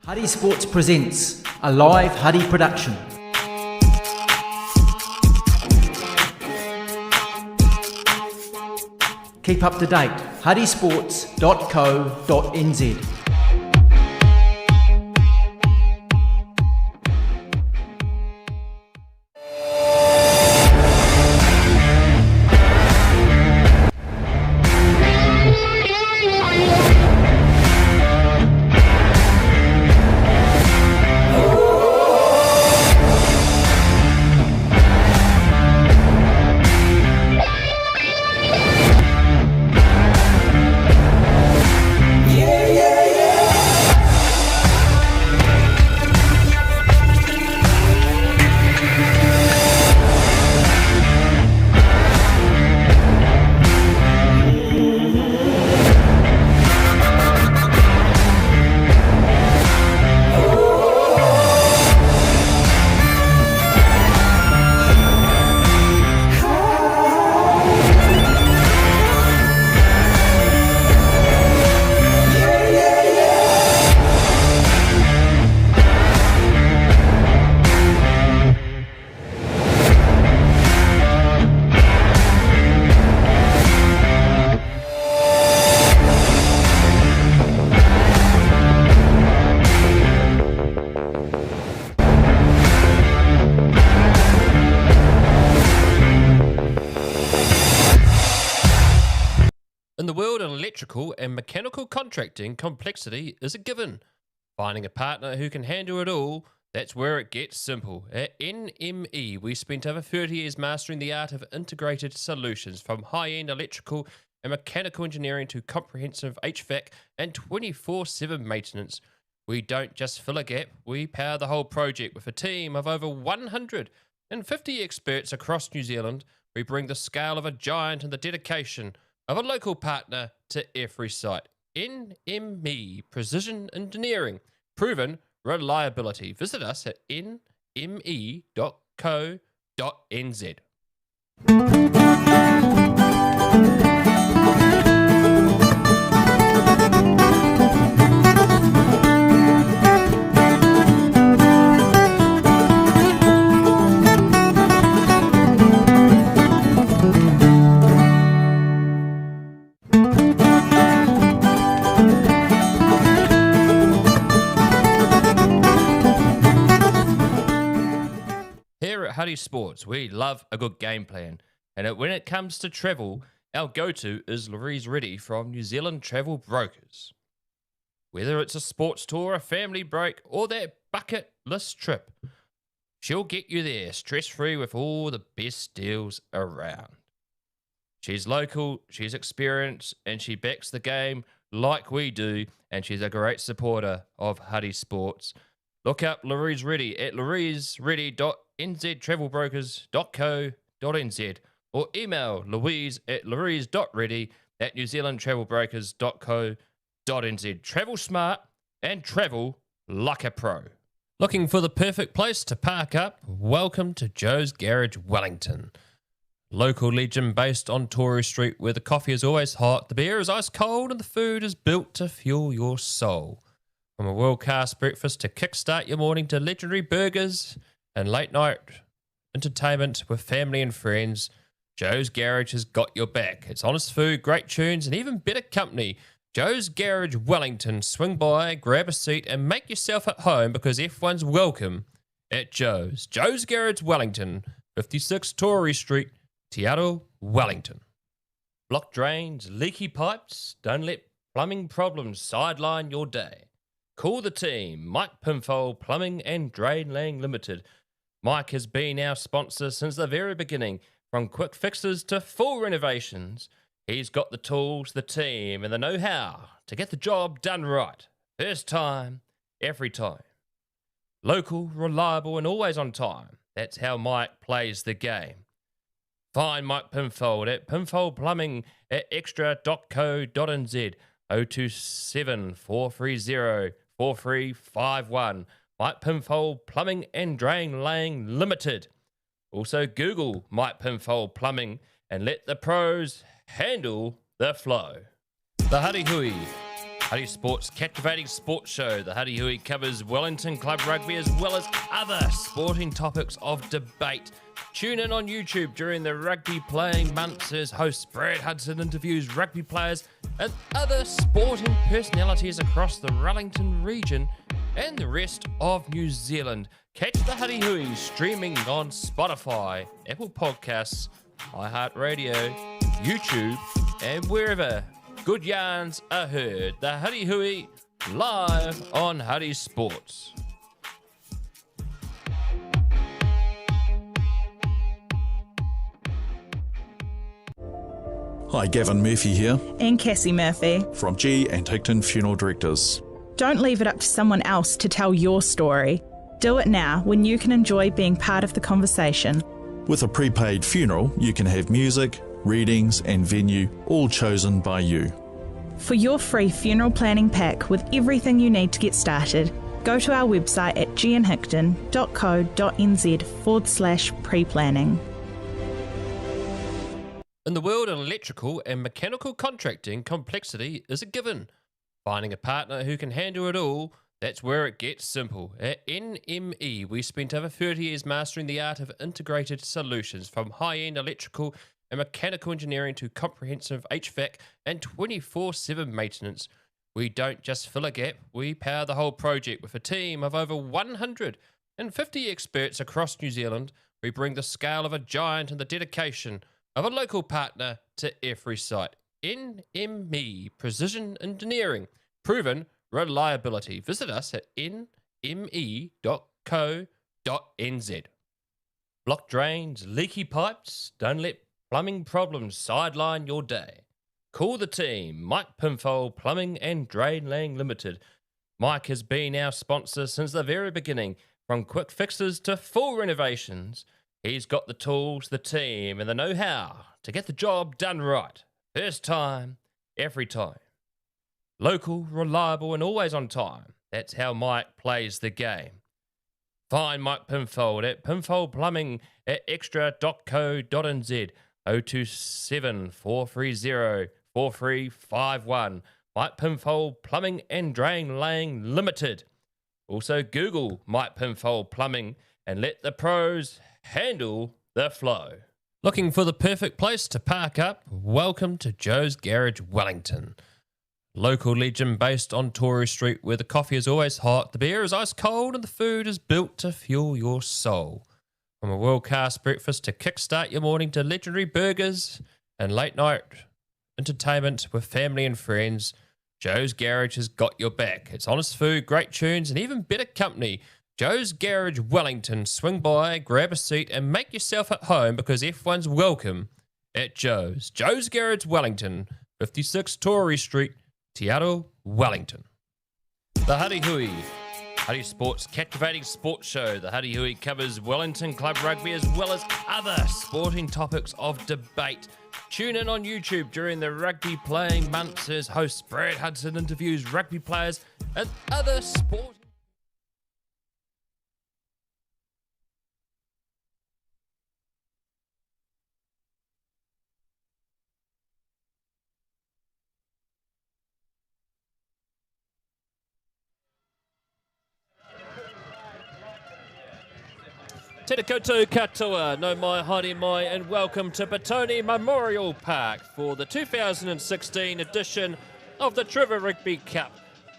Huddy Sports presents a live Huddy production. Keep up to date, huddysports.co.nz. In the world of electrical and mechanical contracting, complexity is a given. Finding a partner who can handle it all, that's where it gets simple. At NME, we spent over 30 years mastering the art of integrated solutions, from high-end electrical and mechanical engineering to comprehensive HVAC and 24/7 maintenance. We don't just fill a gap, we power the whole project. With a team of over 150 experts across New Zealand, we bring the scale of a giant and the dedication of a local partner to every site. NME, Precision Engineering, proven reliability. Visit us at nme.co.nz. Here at Huddy Sports, we love a good game plan. And when it comes to travel, our go-to is Louise Reddy from New Zealand Travel Brokers. Whether it's a sports tour, a family break, or that bucket list trip, she'll get you there stress-free with all the best deals around. She's local, she's experienced, and she backs the game like we do, and she's a great supporter of Huddy Sports. Look up Louise Reddy at louisereddy.nztravelbrokers.co.nz or email louise@louise.reddy@newzealandtravelbrokers.co.nz. Travel smart and travel like a pro. Looking for the perfect place to park up? Welcome to Joe's Garage, Wellington. Local legend based on Tory Street, where the coffee is always hot, the beer is ice cold, and the food is built to fuel your soul. From a world-class breakfast to kickstart your morning to legendary burgers and late-night entertainment with family and friends, Joe's Garage has got your back. It's honest food, great tunes, and even better company. Joe's Garage, Wellington. Swing by, grab a seat, and make yourself at home, because everyone's welcome at Joe's. Joe's Garage, Wellington, 56 Tory Street, Te Aro, Wellington. Blocked drains, leaky pipes, don't let plumbing problems sideline your day. Call the team, Mike Pinfold Plumbing and Drain Laying Limited. Mike has been our sponsor since the very beginning. From quick fixes to full renovations, he's got the tools, the team, and the know-how to get the job done right. First time, every time. Local, reliable, and always on time. That's how Mike plays the game. Find Mike Pinfold at Pinfold Plumbing at extra.co.nz 027 430 4351. Mike Pinfold Plumbing and Drain Laying Limited. Also Google Mike Pinfold Plumbing and let the pros handle the flow. The Huddy Hui Huddy Sports captivating sports show. The Huddy Hui covers Wellington Club Rugby as well as other sporting topics of debate. Tune in on YouTube during the rugby playing months as host Brad Hudson interviews rugby players and other sporting personalities across the Wellington region and the rest of New Zealand. Catch the Huddy Hui streaming on Spotify, Apple Podcasts, iHeartRadio, YouTube, and wherever good yarns are heard. The Huddy Hui live on Huddy Sports. Hi, Gavin Murphy here And Cassie Murphy. from G and Higton Funeral Directors. Don't leave it up to someone else to tell your story. Do it now when you can enjoy being part of the conversation. With a prepaid funeral, you can have music, readings and venue all chosen by you. For your free funeral planning pack with everything you need to get started, go to our website at gnhigton.co.nz/pre-planning. In the world of electrical and mechanical contracting, complexity is a given. Finding a partner who can handle it all, that's where it gets simple. At NME, we spent over 30 years mastering the art of integrated solutions, from high-end electrical and mechanical engineering to comprehensive HVAC and 24/7 maintenance. We don't just fill a gap, we power the whole project. With a team of over 150 experts across New Zealand, we bring the scale of a giant and the dedication of a local partner to every site. NME, precision engineering, proven reliability. Visit us at nme.co.nz. Blocked drains, leaky pipes, don't let plumbing problems sideline your day. Call the team, Mike Pinfold Plumbing and Drain Laying Limited. Mike has been our sponsor since the very beginning. From quick fixes to full renovations, he's got the tools, the team, and the know-how to get the job done right. First time, every time. Local, reliable, and always on time. That's how Mike plays the game. Find Mike Pinfold at Pinfold Plumbing at extra.co.nz 027 430 4351. Mike Pinfold Plumbing and Drain Laying Limited. Also Google Mike Pinfold Plumbing and let the pros handle the flow. Looking for the perfect place to park up? Welcome to Joe's Garage Wellington. Local legend based on Tory Street, where the coffee is always hot, the beer is ice cold, and the food is built to fuel your soul. From a world-class breakfast to kickstart your morning to legendary burgers and late-night entertainment with family and friends, Joe's Garage has got your back. It's honest food, great tunes, and even better company. Joe's Garage Wellington. Swing by, grab a seat, and make yourself at home, because everyone's welcome at Joe's. Joe's Garage Wellington, 56 Tory Street, Te Aro, Wellington. The Huddy Hui, Huddy Sports captivating sports show. The Huddy Hui covers Wellington Club Rugby as well as other sporting topics of debate. Tune in on YouTube during the rugby playing months as host Brad Hudson interviews rugby players and other sporting. Tēnā koutou katoa, no mai, haere mai, and welcome to Petone Memorial Park for the 2016 edition of the Trevor Rugby Cup.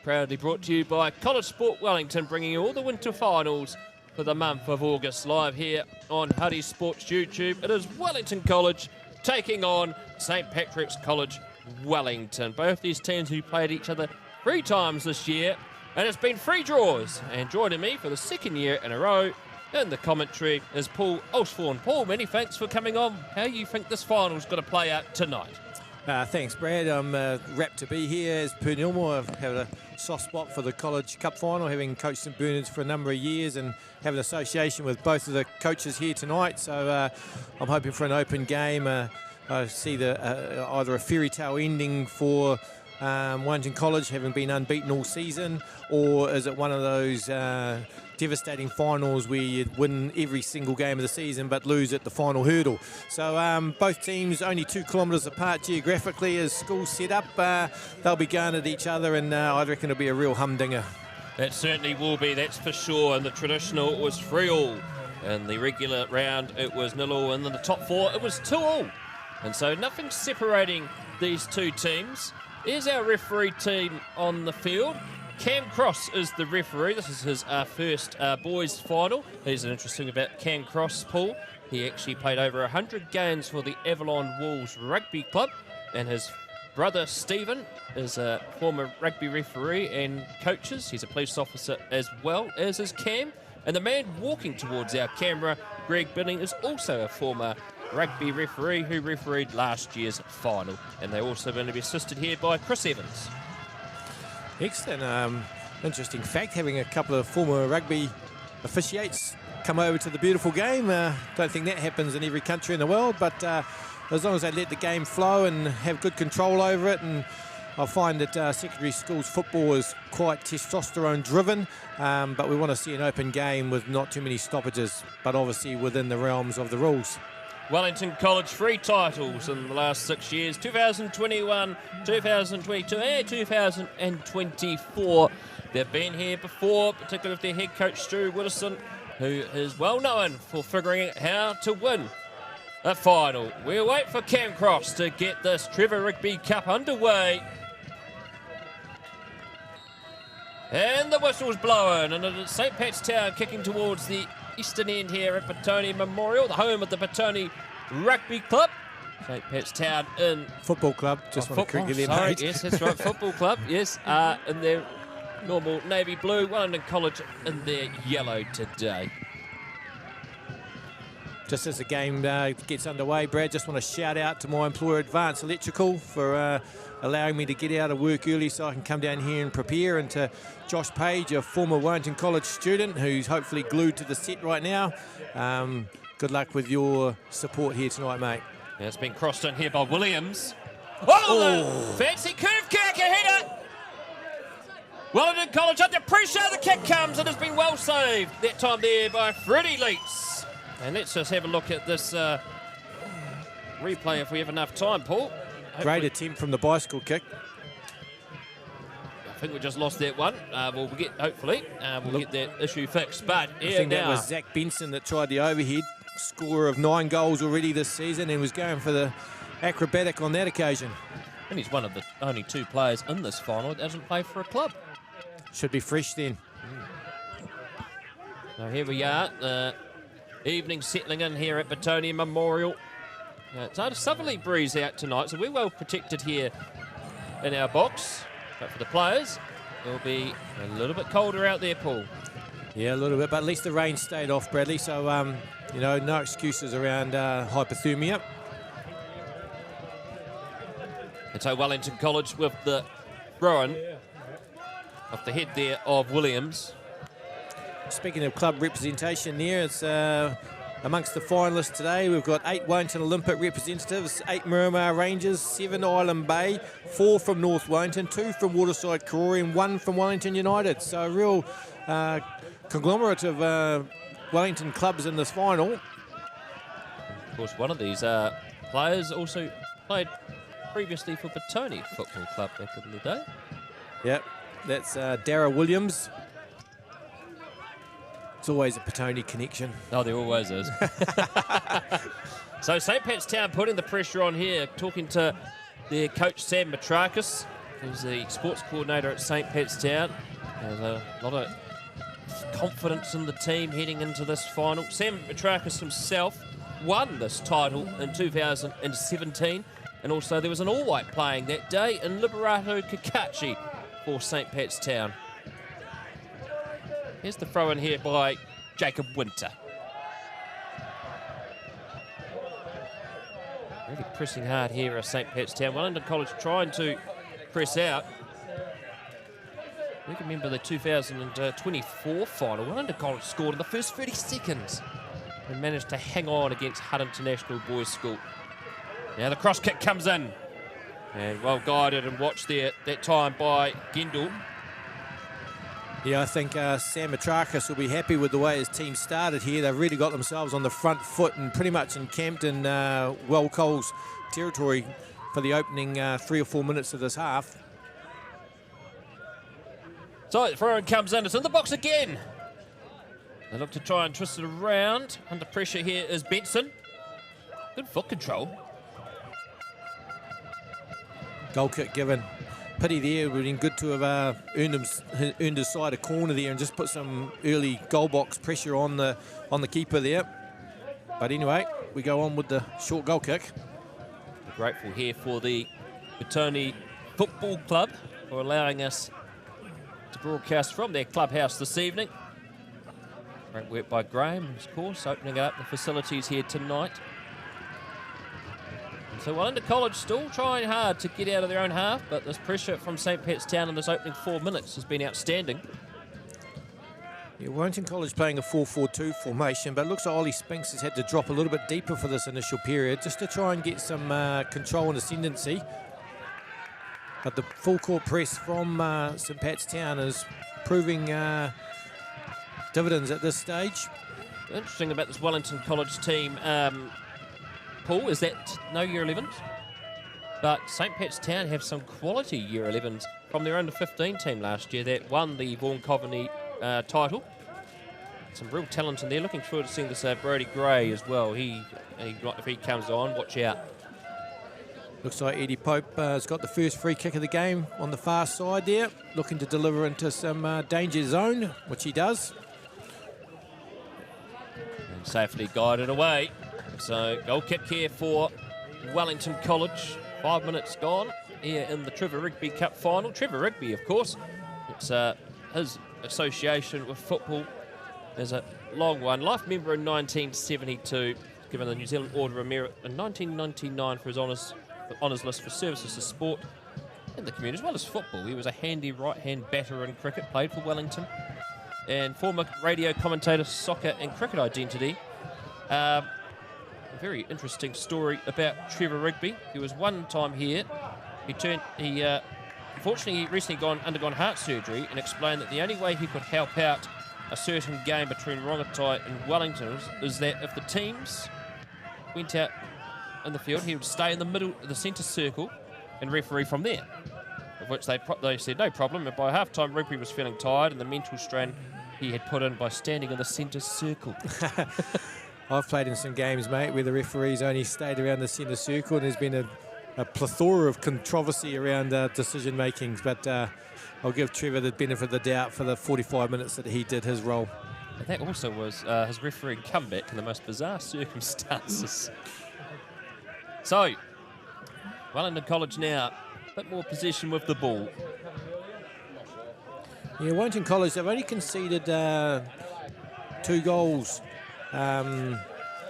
Proudly brought to you by College Sport Wellington, bringing you all the winter finals for the month of August. Live here on Huddy Sports YouTube, it is Wellington College taking on St Patrick's College Wellington. Both these teams who played each other 3 times this year, and it's been 3 draws. And joining me for the 2nd year in a row in the commentary is Paul Osborne. Paul, many thanks for coming on. How do you think this final's going to play out tonight? Thanks, Brad. I'm rapt to be here as per normal. I've had a soft spot for the College Cup final, having coached St Bernard's for a number of years and have an association with both of the coaches here tonight. So I'm hoping for an open game. I see either a fairy tale ending for Wellington College having been unbeaten all season, or is it one of those devastating finals where you win every single game of the season but lose at the final hurdle? So both teams only 2 kilometres apart geographically. As schools set up, they'll be going at each other, and I reckon it'll be a real humdinger. That certainly will be, that's for sure. And the traditional, it was 3-3. In the regular round, it was 0-0. And in the top 4, it was 2-2. And so nothing separating these two teams. Here's our referee team on the field. Cam Cross is the referee. This is his first boys final. Here's an interesting about Cam Cross, Paul. He actually played over 100 games for the Avalon Wolves Rugby Club, and his brother Stephen is a former rugby referee and coaches. He's a police officer as well, as is Cam. And the man walking towards our camera, Greg Binning, is also a former rugby referee who refereed last year's final. And they're also going to be assisted here by Chris Evans. Excellent. Interesting fact, having a couple of former rugby officiates come over to the beautiful game. Don't think that happens in every country in the world, but as long as they let the game flow and have good control over it. And I find that secondary schools football is quite testosterone driven, but we want to see an open game with not too many stoppages, but obviously within the realms of the rules. Wellington College 3 titles in the last 6 years, 2021, 2022 and 2024. They've been here before, particularly with their head coach Stu Widdowson, who is well known for figuring out how to win a final. We'll wait for Cam Cross to get this Trevor Rigby Cup underway. And the whistle's blowing, and it's St. Pat's Town kicking towards the eastern end here at Petone Memorial, the home of the Petone Rugby Club. St. Pat's Town in Football club, just want to correct you there, sorry, mate. yes, that's right, football club, yes, in their normal navy blue, Wellington College in their yellow today. Just as the game gets underway, Brad, just want to shout out to my employer, Advanced Electrical, for allowing me to get out of work early so I can come down here and prepare, and to Josh Page, a former Wellington College student who's hopefully glued to the set right now. Good luck with your support here tonight, mate. Now it's been crossed in here by Williams. Oh, the fancy curve kick, a header! Wellington College under pressure, the kick comes and has been well saved. That time there by Freddie Leitz. And let's just have a look at this replay if we have enough time, Paul. Great attempt from the bicycle kick. I think we just lost that one. We'll get, hopefully, we'll get that issue fixed. But I think that was Zach Benson that tried the overhead. Scorer of 9 goals already this season, and was going for the acrobatic on that occasion. And he's one of the only 2 players in this final that doesn't play for a club. Should be fresh then. So here we are. Evening settling in here at Petone Memorial. It's a southerly breeze out tonight, so we're well protected here in our box. But for the players, it'll be a little bit colder out there, Paul. Yeah, a little bit, but at least the rain stayed off, Bradley. So, you know, no excuses around hypothermia. And so Wellington College with the throw-in off the head there of Williams. Speaking of club representation there, it's amongst the finalists today. We've got 8 Wellington Olympic representatives, 8 Miramar Rangers, 7 Island Bay, 4 from North Wellington, 2 from Waterside Karori, and 1 from Wellington United. So a real conglomerate of Wellington clubs in this final. Of course, one of these players also played previously for Petone Football Club back in the day. Yep, that's Dara Williams. It's always a Petone connection. Oh, there always is. So St. Pat's Town putting the pressure on here, talking to their coach Sam Matrakis, who's the sports coordinator at St. Pat's Town. There's a lot of confidence in the team heading into this final. Sam Matrakis himself won this title in 2017, and also there was an all-white playing that day in Liberato Kakachi for St. Pat's Town. Here's the throw in here by Jacob Winter. Really pressing hard here at St. Pat's Town. Wellington College trying to press out. We can remember the 2024 final. Wellington College scored in the first 30 seconds and managed to hang on against Hutt International Boys School. Now the cross kick comes in. And well guided and watched there that time by Gendel. Yeah, I think Sam Matrakis will be happy with the way his team started here. They've really got themselves on the front foot and pretty much encamped in Cole's territory for the opening 3 or 4 minutes of this half. So the throw-in comes in. It's in the box again. They look to try and twist it around. Under pressure here is Benson. Good foot control. Goal kick given. Pity there. It would have been good to have earned his side a corner there and just put some early goal box pressure on the keeper there. But anyway, we go on with the short goal kick. We're grateful here for the Petone Football Club for allowing us to broadcast from their clubhouse this evening. Great work by Graham, of course, opening up the facilities here tonight. So Wellington College still trying hard to get out of their own half, but this pressure from St. Pat's Town in this opening 4 minutes has been outstanding. Yeah, Wellington College playing a 4-4-2 formation, but it looks like Ollie Spinks has had to drop a little bit deeper for this initial period just to try and get some control and ascendancy. But the full court press from St. Pat's Town is proving dividends at this stage. Interesting about this Wellington College team, Paul, is that no Year 11s, but St. Pat's Town have some quality Year 11s from their under 15 team last year that won the Vaughan Coveney title. Some real talent in there. Looking forward to seeing this Brody Gray as well. If he comes on, watch out. Looks like Eddie Pope has got the first free kick of the game on the far side there, looking to deliver into some danger zone, which he does. And safely guided away. So goal kick here for Wellington College. 5 minutes gone here in the Trevor Rigby Cup final. Trevor Rigby, of course, it's his association with football is a long one. Life member in 1972, given the New Zealand Order of Merit in 1999 for his honours list for services to sport in the community, as well as football. He was a handy right-hand batter in cricket, played for Wellington, and former radio commentator, soccer and cricket identity. A very interesting story about Trevor Rigby. He was one time here. Unfortunately, he recently undergone heart surgery and explained that the only way he could help out a certain game between Rongotai and Wellington is that if the teams went out in the field, he would stay in the middle of the centre circle and referee from there. Of which they said no problem. And by half-time, Rigby was feeling tired and the mental strain he had put in by standing in the centre circle. I've played in some games, mate, where the referees only stayed around the centre circle, and there's been a plethora of controversy around decision makings. But I'll give Trevor the benefit of the doubt for the 45 minutes that he did his role. And that also was his refereeing comeback in the most bizarre circumstances. So, Wellington College now, a bit more possession with the ball. Yeah, Wellington College, they've only conceded 2 goals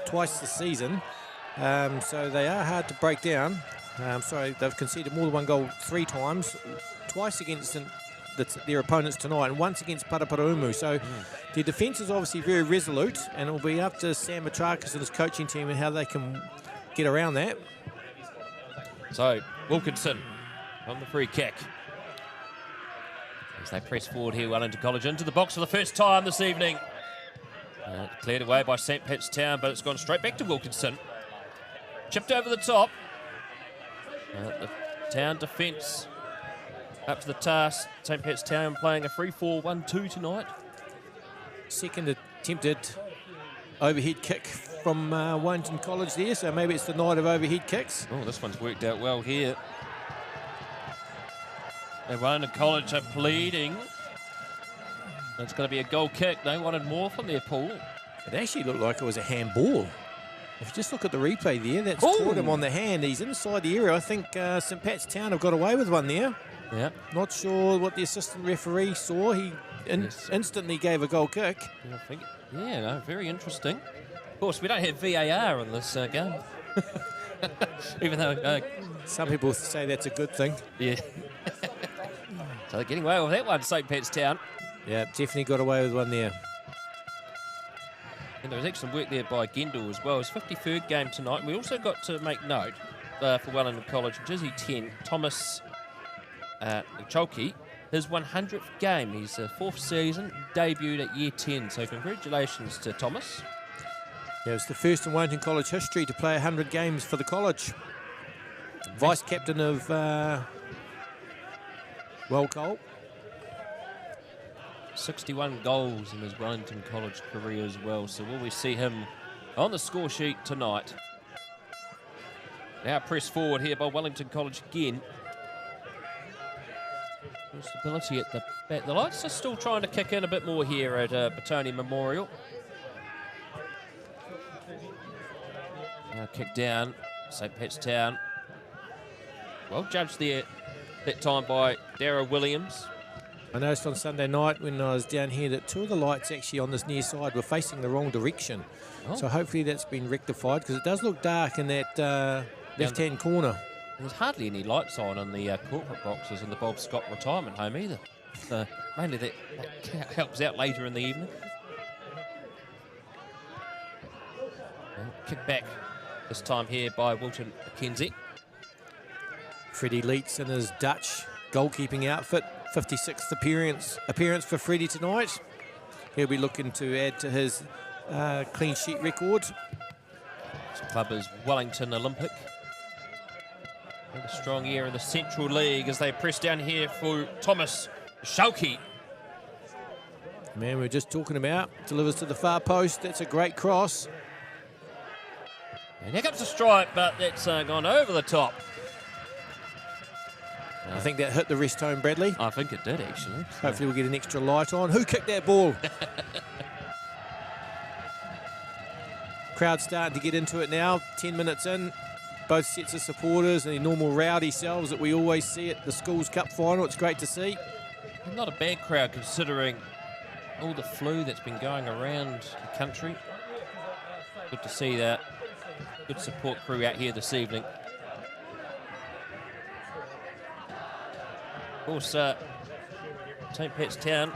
twice this season, so they are hard to break down. They've conceded more than 1 goal 3 times, twice against their opponents tonight and once against Paraparaumu. So their defence is obviously very resolute, and it will be up to Sam Matrakis and his coaching team and how they can get around that. So Wilkinson on the free kick. As they press forward here, Wellington College into the box for the first time this evening. Cleared away by St. Pat's Town, but it's gone straight back to Wilkinson. Chipped over the top. The Town defence up to the task. St. Pat's Town playing a 3-4-1-2 tonight. Second attempted overhead kick from Wellington College there, so maybe it's the night of overhead kicks. Oh, this one's worked out well here. And Wellington College are pleading. It's going to be a goal kick. They wanted more from their pool. It actually looked like it was a handball. If you just look at the replay there, that's caught him on the hand. He's inside the area. I think St. Pat's Town have got away with one there. Yeah. Not sure what the assistant referee saw. He instantly gave a goal kick. Very interesting. Of course, we don't have VAR in this game. Even though... Some people say that's a good thing. Yeah. So they're getting away with that one, St. Pat's Town. Yeah, definitely got away with one there. And there was excellent work there by Gendel as well. His 53rd game tonight. We also got to make note for Wellington College, jersey 10, Thomas Chalky, his 100th game. He's fourth season, debuted at year 10, so congratulations to Thomas. Yeah, it was the first in Wellington College history to play 100 games for the college. Vice captain of Wellcole. 61 goals in his Wellington College career as well, so will we see him on the score sheet tonight? Now press forward here by Wellington College again. Stability at the back. The lights are still trying to kick in a bit more here at Petone Memorial. Now kick down, St. Petone. Well judged there that time by Darragh Williams. I noticed on Sunday night when I was down here that two of the lights actually on this near side were facing the wrong direction. Oh. So hopefully that's been rectified, because it does look dark in that left-hand corner. There's hardly any lights on in the corporate boxes in the Bob Scott retirement home either. So mainly that helps out later in the evening. Well, kick back this time here by Wilton McKenzie. Freddie Leitz in his Dutch goalkeeping outfit. 56th appearance for Freddie tonight. He'll be looking to add to his clean sheet record. His club is Wellington Olympic. And a strong year in the Central League as they press down here for Thomas Chalky. Man, we were just talking about, delivers to the far post. That's a great cross. And here comes the strike, but that's gone over the top. I think that hit the wrist home, Bradley. I think it did, actually. Hopefully we'll get an extra light on. Who kicked that ball? Crowd starting to get into it now. 10 minutes in. Both sets of supporters and the normal rowdy selves that we always see at the Schools Cup final. It's great to see. Not a bad crowd considering all the flu that's been going around the country. Good to see that. Good support crew out here this evening. Of course, St. Petone,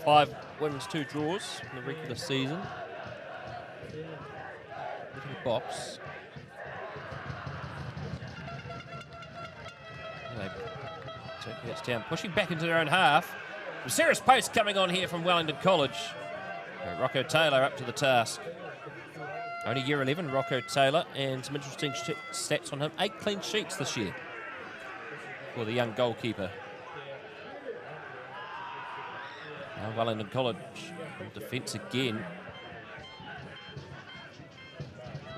5 wins, 2 draws in the regular season. Into the box. St. Petone pushing back into their own half. Some serious pace coming on here from Wellington College. Rocco Taylor up to the task. Only year 11, Rocco Taylor, and some interesting stats on him. 8 clean sheets this year for the young goalkeeper. Now Wellington College in defence again.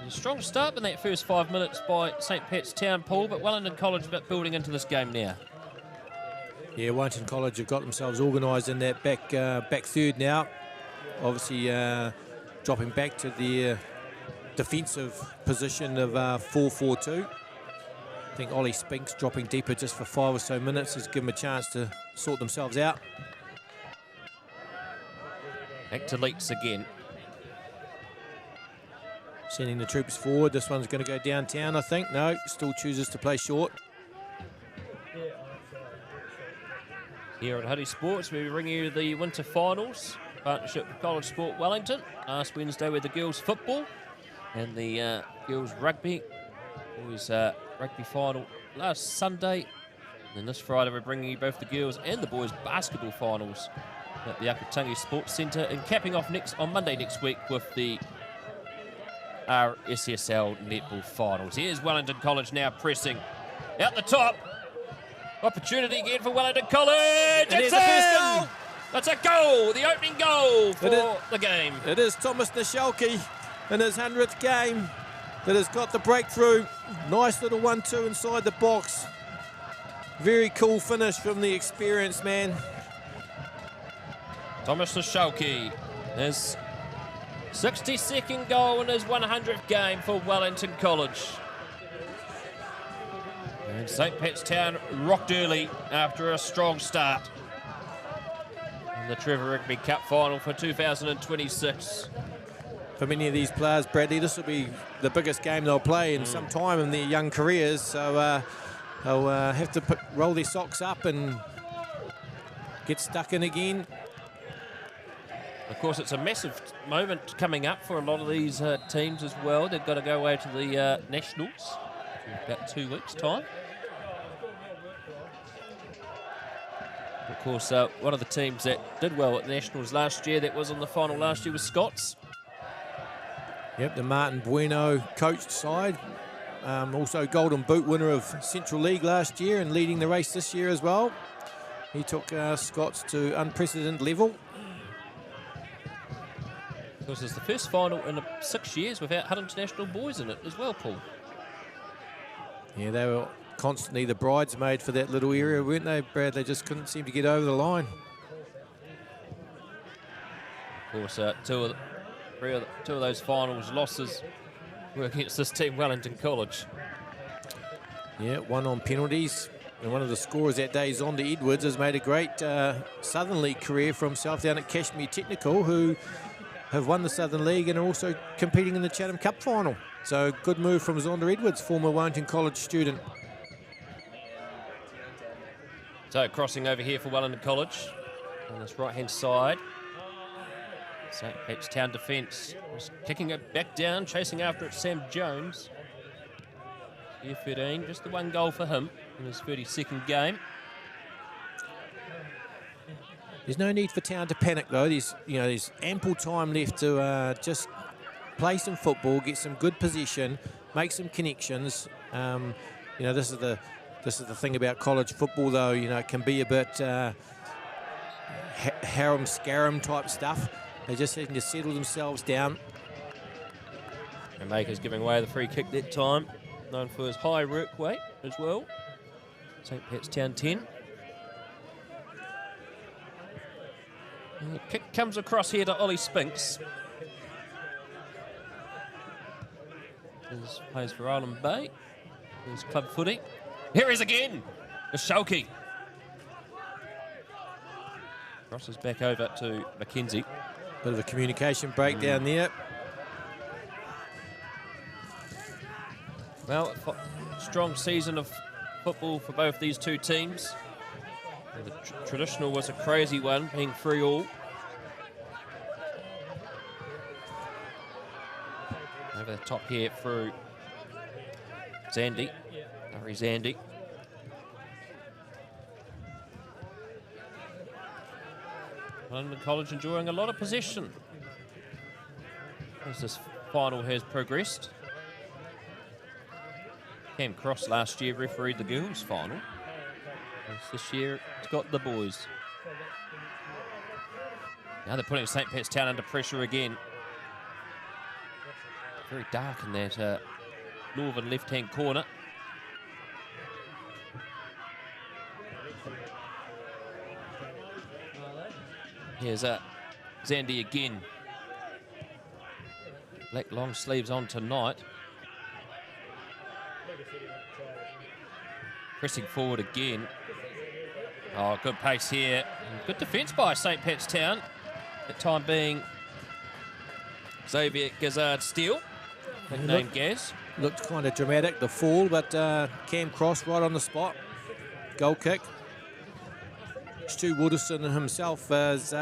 A strong start in that first 5 minutes by St. Petone, Paul, but Wellington College a bit building into this game now. Yeah, Wellington College have got themselves organised in that back third now. Obviously dropping back to the defensive position of 4-4-2. I think Ollie Spinks dropping deeper just for 5 or so minutes has given them a chance to sort themselves out. Back to Leitz again. Sending the troops forward. This one's going to go downtown, I think. No, still chooses to play short. Here at Huddy Sports, we bring you the winter finals. Partnership with College Sport Wellington. Last Wednesday with the girls football and the girls rugby. Boys rugby final last Sunday. And then this Friday we're bringing you both the girls and the boys basketball finals at the Akatangi Sports Centre, and capping off on Monday next week with the RSSL netball finals. Here's Wellington College now pressing out the top. Opportunity again for Wellington College. And It's there's the first in! goal. That's a goal, the opening goal for the game. It is Thomas Nishalke in his 100th game that has got the breakthrough. Nice little 1-2 inside the box. Very cool finish from the experienced man. Thomas Nishalke, his 62nd goal in his 100th game for Wellington College. And St. Petone rocked early after a strong start in the Trevor Rigby Cup final for 2026. For many of these players, Bradley, this will be the biggest game they'll play in some time in their young careers. So they'll have to roll their socks up and get stuck in again. Of course, it's a massive moment coming up for a lot of these teams as well. They've got to go away to the Nationals in about 2 weeks' time. Of course, one of the teams that did well at Nationals last year, that was in the final last year, was Scots. Yep, the Martin Bueno coached side. Also Golden Boot winner of Central League last year and leading the race this year as well. He took Scots to unprecedented level. Of course, it's the first final in 6 years without Hutt International boys in it as well, Paul. Yeah, they were constantly the bridesmaid for that little area, weren't they, Brad? They just couldn't seem to get over the line. Of course, two of those finals losses were against this team, Wellington College. Yeah, one on penalties. And one of the scorers that day, Zonda Edwards, has made a great Southern League career for himself down at Kashmir Technical, who have won the Southern League and are also competing in the Chatham Cup final. So good move from Zonda Edwards, former Wellington College student. So crossing over here for Wellington College on this right-hand side. St. Petone defence was kicking it back down, chasing after it, Sam Jones. Year 13, just the one goal for him in his 32nd game. There's no need for Town to panic though. There's ample time left to just play some football, get some good position, make some connections. This is the thing about college football though. It can be a bit harem-scarum type stuff. They just need to settle themselves down. And Maker's giving away the free kick that time, known for his high work rate as well. St. Petone 10. And the kick comes across here to Ollie Spinks. He plays for Island Bay. His club footy. Here he is again, the Shulky. Crosses back over to Mackenzie. Bit of a communication breakdown there. Well, strong season of football for both these two teams. The traditional was a crazy one, being 3-3. Over the top here through Zandy. Harry Zandy. London College enjoying a lot of possession as this final has progressed. Cam Cross last year refereed the girls' final. This year it's got the boys. Now they're putting St. Petone under pressure again. Very dark in that northern left-hand corner. Here's Zandy again. Black long sleeves on tonight. Pressing forward again. Oh, good pace here. Good defence by St. Petone. That time being Xavier Gazard-Steele, nicknamed Gaz. Looked kind of dramatic, the fall, but Cam Cross right on the spot. Goal kick. Stu Wooderson himself has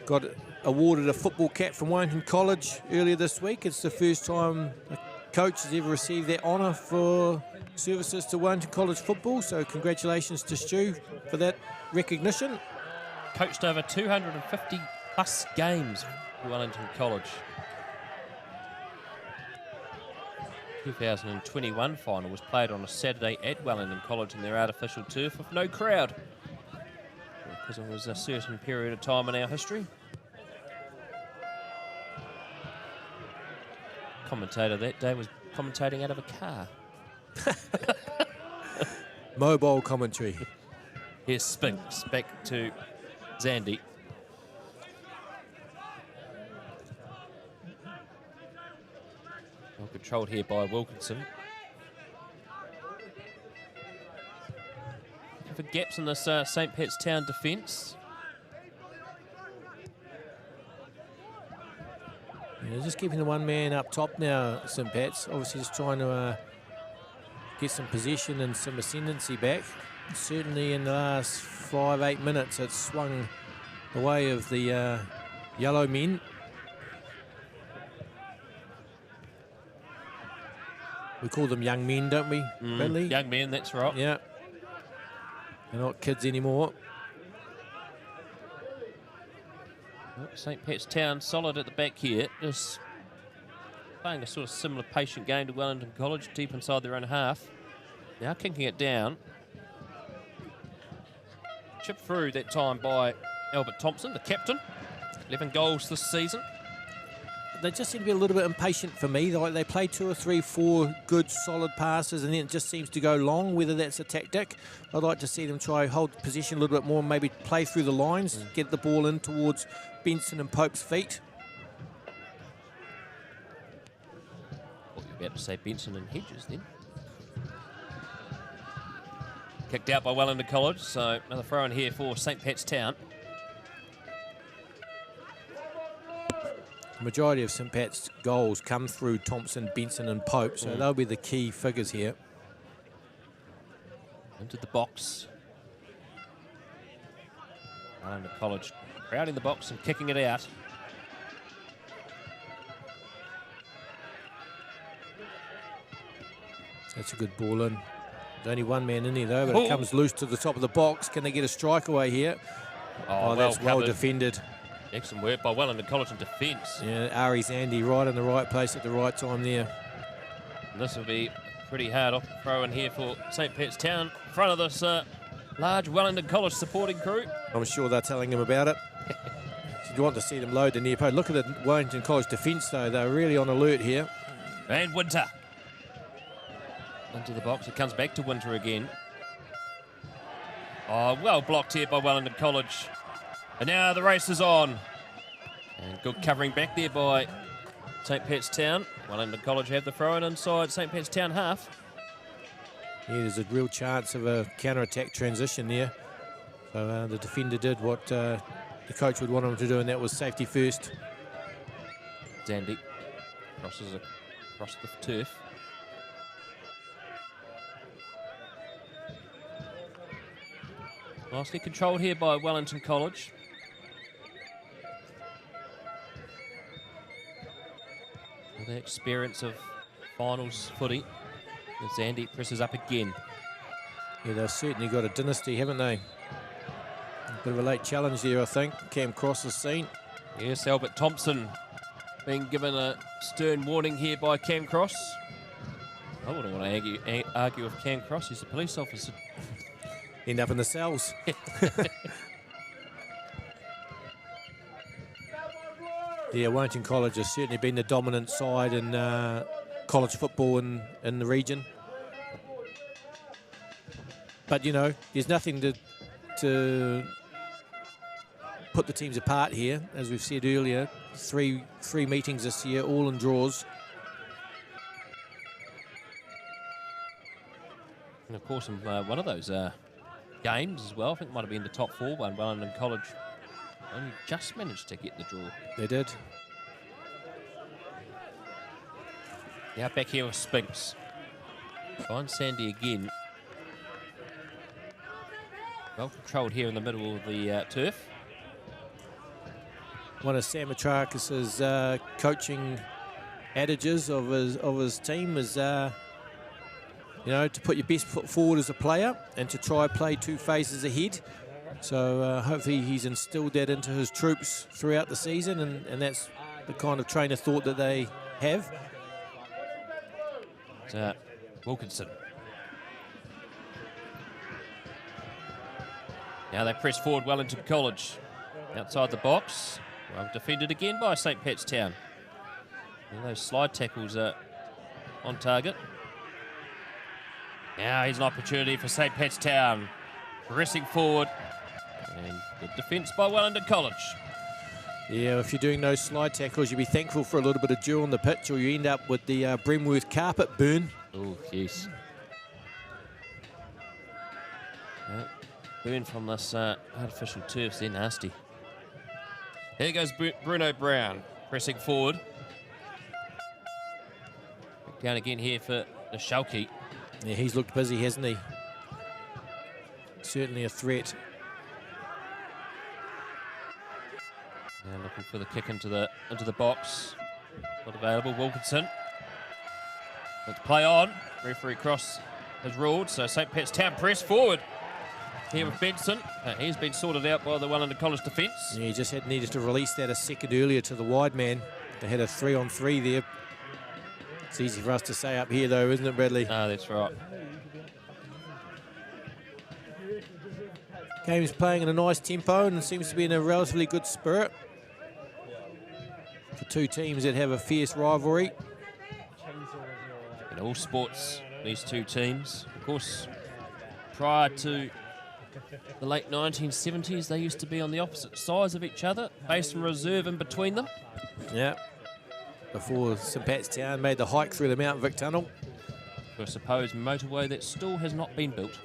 got awarded a football cap from Wellington College earlier this week. It's the first time a coach has ever received that honour for services to Wellington College football, so congratulations to Stu for that recognition. Coached over 250 plus games for Wellington College. 2021 final was played on a Saturday at Wellington College in their artificial turf with no crowd, because it was a certain period of time in our history. Commentator that day was commentating out of a car. Mobile commentary. Here's Spinks back to Zandy. Well controlled here by Wilkinson. Looking for gaps in this St. Petone defence. Yeah, just keeping the one man up top now, St. Pat's. Obviously just trying to get some possession and some ascendancy back. Certainly in the last 5-8 minutes it's swung the way of the yellow men. We call them young men, don't we, Bradley? Young men, that's right. Yeah. They're not kids anymore. St. Petone solid at the back here. Just playing a sort of similar patient game to Wellington College, deep inside their own half. Now kicking it down. Chipped through that time by Albert Thompson, the captain. 11 goals this season. They just seem to be a little bit impatient for me. Like they play 2 or 3, 4 good, solid passes, and then it just seems to go long, whether that's a tactic. I'd like to see them try hold possession a little bit more, maybe play through the lines, get the ball in towards Benson and Pope's feet. What you're about to say, Benson and Hedges then. Kicked out by Wellington College, so another throw in here for St. Petone. The majority of St. Pat's goals come through Thompson, Benson and Pope, so they'll be the key figures here. Into the box. Wellington College crowding the box and kicking it out. That's a good ball in. There's only one man in here though, but it comes loose to the top of the box. Can they get a strike away here? Oh, that's well defended. Excellent work by Wellington College in defence. Yeah, Ari's Andy right in the right place at the right time there. And this will be pretty hard off the throw in here for St. Petone, in front of this large Wellington College supporting crew. I'm sure they're telling him about it. You want to see them load the near post. Look at the Wellington College defence though. They're really on alert here. And Winter. Into the box. It comes back to Winter again. Oh, well blocked here by Wellington College. And now the race is on. And good covering back there by St. Petone. Wellington College have the throw-in inside St. Petone half. Yeah, there's a real chance of a counter-attack transition there. So the defender did what the coach would want him to do, and that was safety first. Zandy crosses across the turf. Nicely controlled here by Wellington College. With the experience of finals footy, as Zandy presses up again. Yeah, they've certainly got a dynasty, haven't they? A bit of a late challenge there, I think. Cam Cross has seen. Yes, Albert Thompson being given a stern warning here by Cam Cross. I wouldn't want to argue with Cam Cross. He's a police officer. End up in the cells. Yeah, Wellington College has certainly been the dominant side in college football in the region. But, you know, there's nothing to put the teams apart here. As we've said earlier, three meetings this year, all in draws. And, of course, in one of those games as well, I think it might have been the top 4 one, Wellington College only just managed to get the draw. They did. Now back here with Spinks. Finds Sandy again. Well controlled here in the middle of the turf. One of Sam Matrakis's coaching adages of his team is, you know, to put your best foot forward as a player and to try play 2 phases ahead. So hopefully he's instilled that into his troops throughout the season, and that's the kind of train of thought that they have. Wilkinson. Now they press forward Wellington College. Outside the box. Well defended again by St. Petone. And those slide tackles are on target. Now here's an opportunity for St. Petone. Pressing forward. And good defence by Wellington College. Yeah, if you're doing those slide tackles, you'll be thankful for a little bit of dew on the pitch, or you end up with the Bremworth carpet burn. Oh, yes. Burn from this artificial turf, they're nasty. Here goes Bruno Brown, pressing forward. Back down again here for the Shalke. Yeah, he's looked busy, hasn't he? Certainly a threat. Now looking for the kick into the box. Not available. Wilkinson. Let's play on. Referee Cross has ruled, so St. Petone press forward here with Benson. He's been sorted out by the Wellington College defence. Yeah, he just needed to release that a second earlier to the wide man. They had a 3-on-3 there. It's easy for us to say up here, though, isn't it, Bradley? No, that's right. Game's playing in a nice tempo and seems to be in a relatively good spirit. For two teams that have a fierce rivalry. In all sports, these two teams, of course, prior to the late 1970s, they used to be on the opposite sides of each other, base and reserve in between them. Yeah. Before St. Petone made the hike through the Mount Vic Tunnel. For a supposed motorway that still has not been built.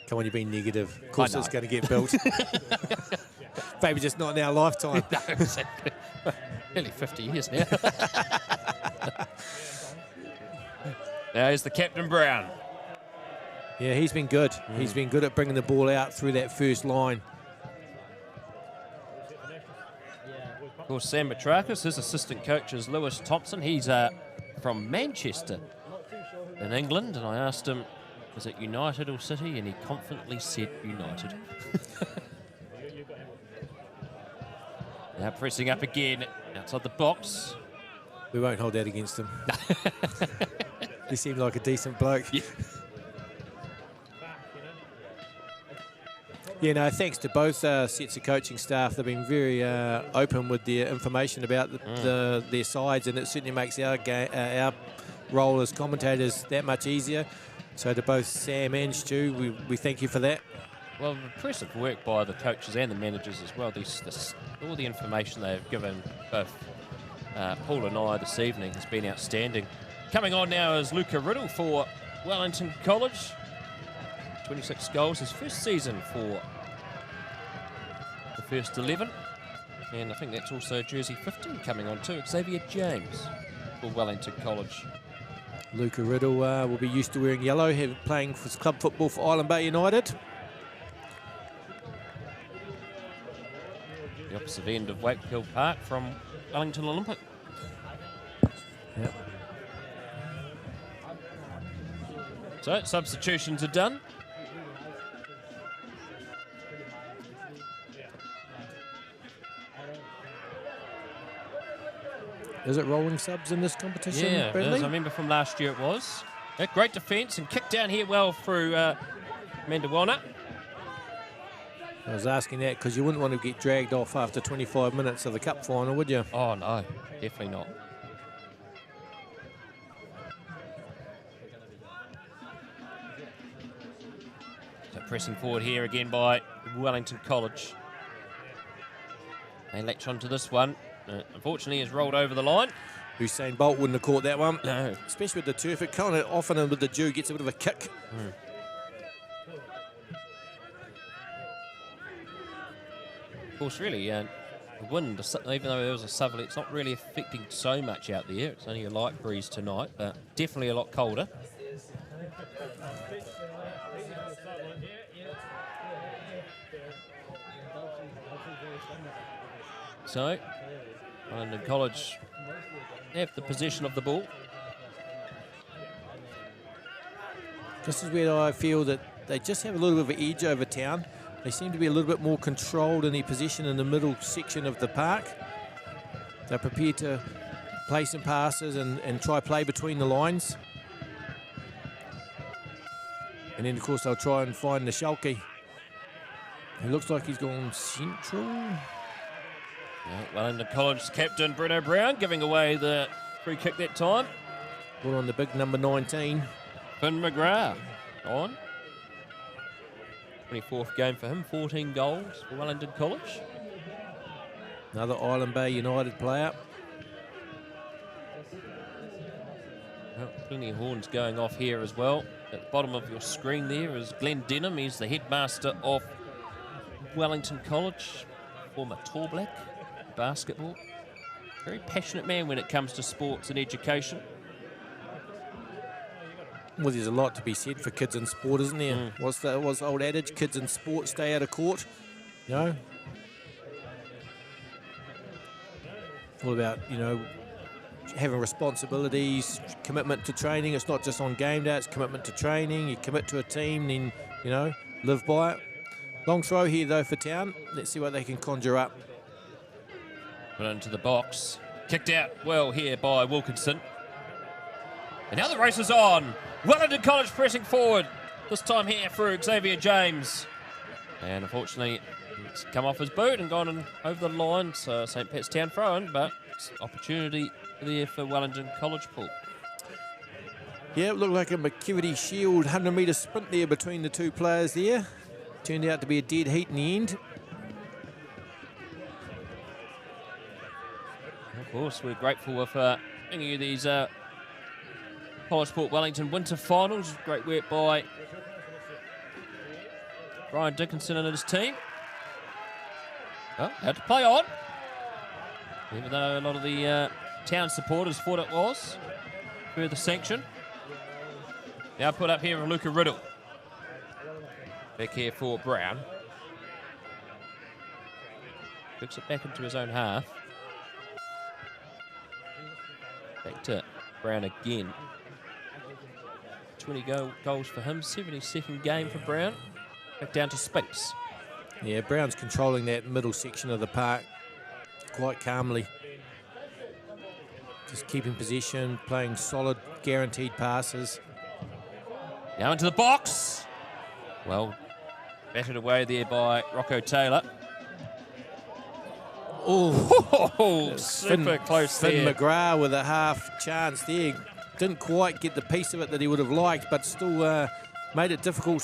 Come on, you're being negative. Of course it's going to get built. Maybe just not in our lifetime. No, exactly. Nearly 50 years now. Now here's the Captain Brown. Yeah, he's been good. He's been good at bringing the ball out through that first line. Of course, Sam Petrakis, his assistant coach is Lewis Thompson. He's from Manchester in England, and I asked him, was it United or City? And he confidently said United. Now pressing up again outside the box. We won't hold that against him. He seemed like a decent bloke. Yeah. Yeah, no, thanks to both sets of coaching staff. They've been very open with their information about their sides, and it certainly makes our role as commentators that much easier. So to both Sam and Stu, we thank you for that. Well, impressive work by the coaches and the managers as well. All the information they have given both Paul and I this evening has been outstanding. Coming on now is Luca Riddle for Wellington College. 26 goals, his first season for the first 11. And I think that's also jersey 15 coming on too. Xavier James for Wellington College. Luca Riddle will be used to wearing yellow, playing for club football for Island Bay United. The opposite end of Wakefield Park from Wellington Olympic. Yep. So substitutions are done. Is it rolling subs in this competition, Yeah, it Bradley? is. I remember from last year it was. Yeah, great defence and kicked down here well through Mandawana. I was asking that because you wouldn't want to get dragged off after 25 minutes of the cup final, would you? Oh no, definitely not. So pressing forward here again by Wellington College. They latch onto this one. Unfortunately, has rolled over the line. Usain Bolt wouldn't have caught that one. No. Especially with the turf. It kind of often with the dew gets a bit of a kick. Of course, really, the wind, even though there was a southerly, it's not really affecting so much out there. It's only a light breeze tonight, but definitely a lot colder. So, Wellington College have the possession of the ball. This is where I feel that they just have a little bit of an edge over town. They seem to be a little bit more controlled in their position in the middle section of the park. They're prepared to play some passes and try play between the lines. And then, of course, they'll try and find the Schalke. It looks like he's gone central. Yeah, Wellington College captain Bruno Brown giving away the free kick that time. Ball on the big number 19. Finn McGrath on. 24th game for him, 14 goals for Wellington College. Another Island Bay United player. Well, plenty of horns going off here as well. At the bottom of your screen there is Glenn Denham. He's the headmaster of Wellington College, former Tall Black basketball. Very passionate man when it comes to sports and education. Well, there's a lot to be said for kids in sport, isn't there? What's the old adage? Kids in sport stay out of court. No. All about, having responsibilities, commitment to training. It's not just on game day, it's commitment to training. You commit to a team, then, live by it. Long throw here, though, for Town. Let's see what they can conjure up. Put it into the box. Kicked out well here by Wilkinson. And now the race is on. Wellington College pressing forward. This time here through Xavier James. And unfortunately, it's come off his boot and gone over the line. So St. Pat's Town throw-in, but it's opportunity there for Wellington College, Paul. Yeah, it looked like a McKivity Shield 100-metre sprint there between the two players there. Turned out to be a dead heat in the end. Of course, we're grateful for bringing you these College Sport Wellington Winter Finals. Great work by Brian Dickinson and his team. Oh, had to play on. Even though a lot of the Town supporters thought it was. Further sanction. Now put up here from Luca Riddle. Back here for Brown. Picks it back into his own half. Back to Brown again. 20 goals for him. 72nd game for Brown. Back down to Spinks. Yeah, Brown's controlling that middle section of the park quite calmly. Just keeping possession, playing solid, guaranteed passes. Now into the box. Well, battered away there by Rocco Taylor. Oh, super close Finn there. McGrath with a half chance there. Didn't quite get the piece of it that he would have liked, but still made it difficult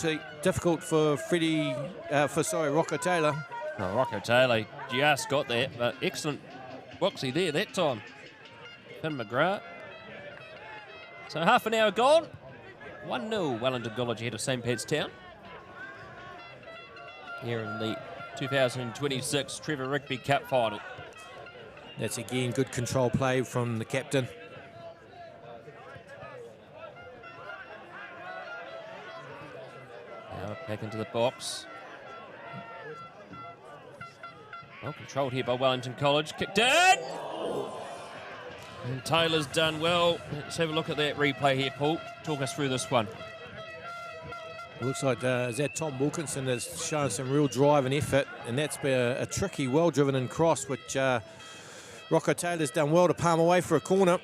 for Rocco Taylor. Oh, Rocco Taylor just got that, but excellent boxy there that time. Finn McGrath. So half an hour gone. 1-0 Wellington College ahead of St. Pat's Town. Here in the 2026 Trevor Rigby Cup final. That's again good control play from the captain. Now back into the box. Well controlled here by Wellington College. Kicked in! And Taylor's done well. Let's have a look at that replay here, Paul. Talk us through this one. It looks like is that Tom Wilkinson has shown some real drive and effort, and that's been a tricky, well-driven in cross, which Rocco Taylor's done well to palm away for a corner.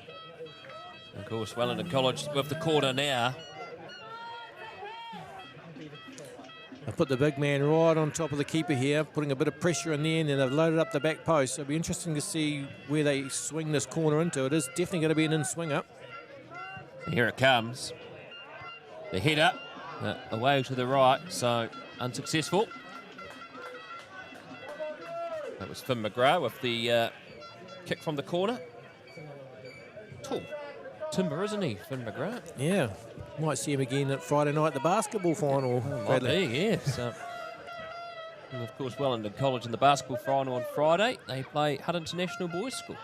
Of course, Wellington College with the corner now. They put the big man right on top of the keeper here, putting a bit of pressure in there, and then they've loaded up the back post. So it'll be interesting to see where they swing this corner into. It is definitely going to be an in-swinger. Here it comes. The header away to the right, so unsuccessful. That was Finn McGrath with the kick from the corner. Tall timber, isn't he, Finn McGrath? Yeah, might see him again at Friday night, the basketball final. Might be, yes. And of course, Wellington College in the basketball final on Friday. They play Hutt International Boys School.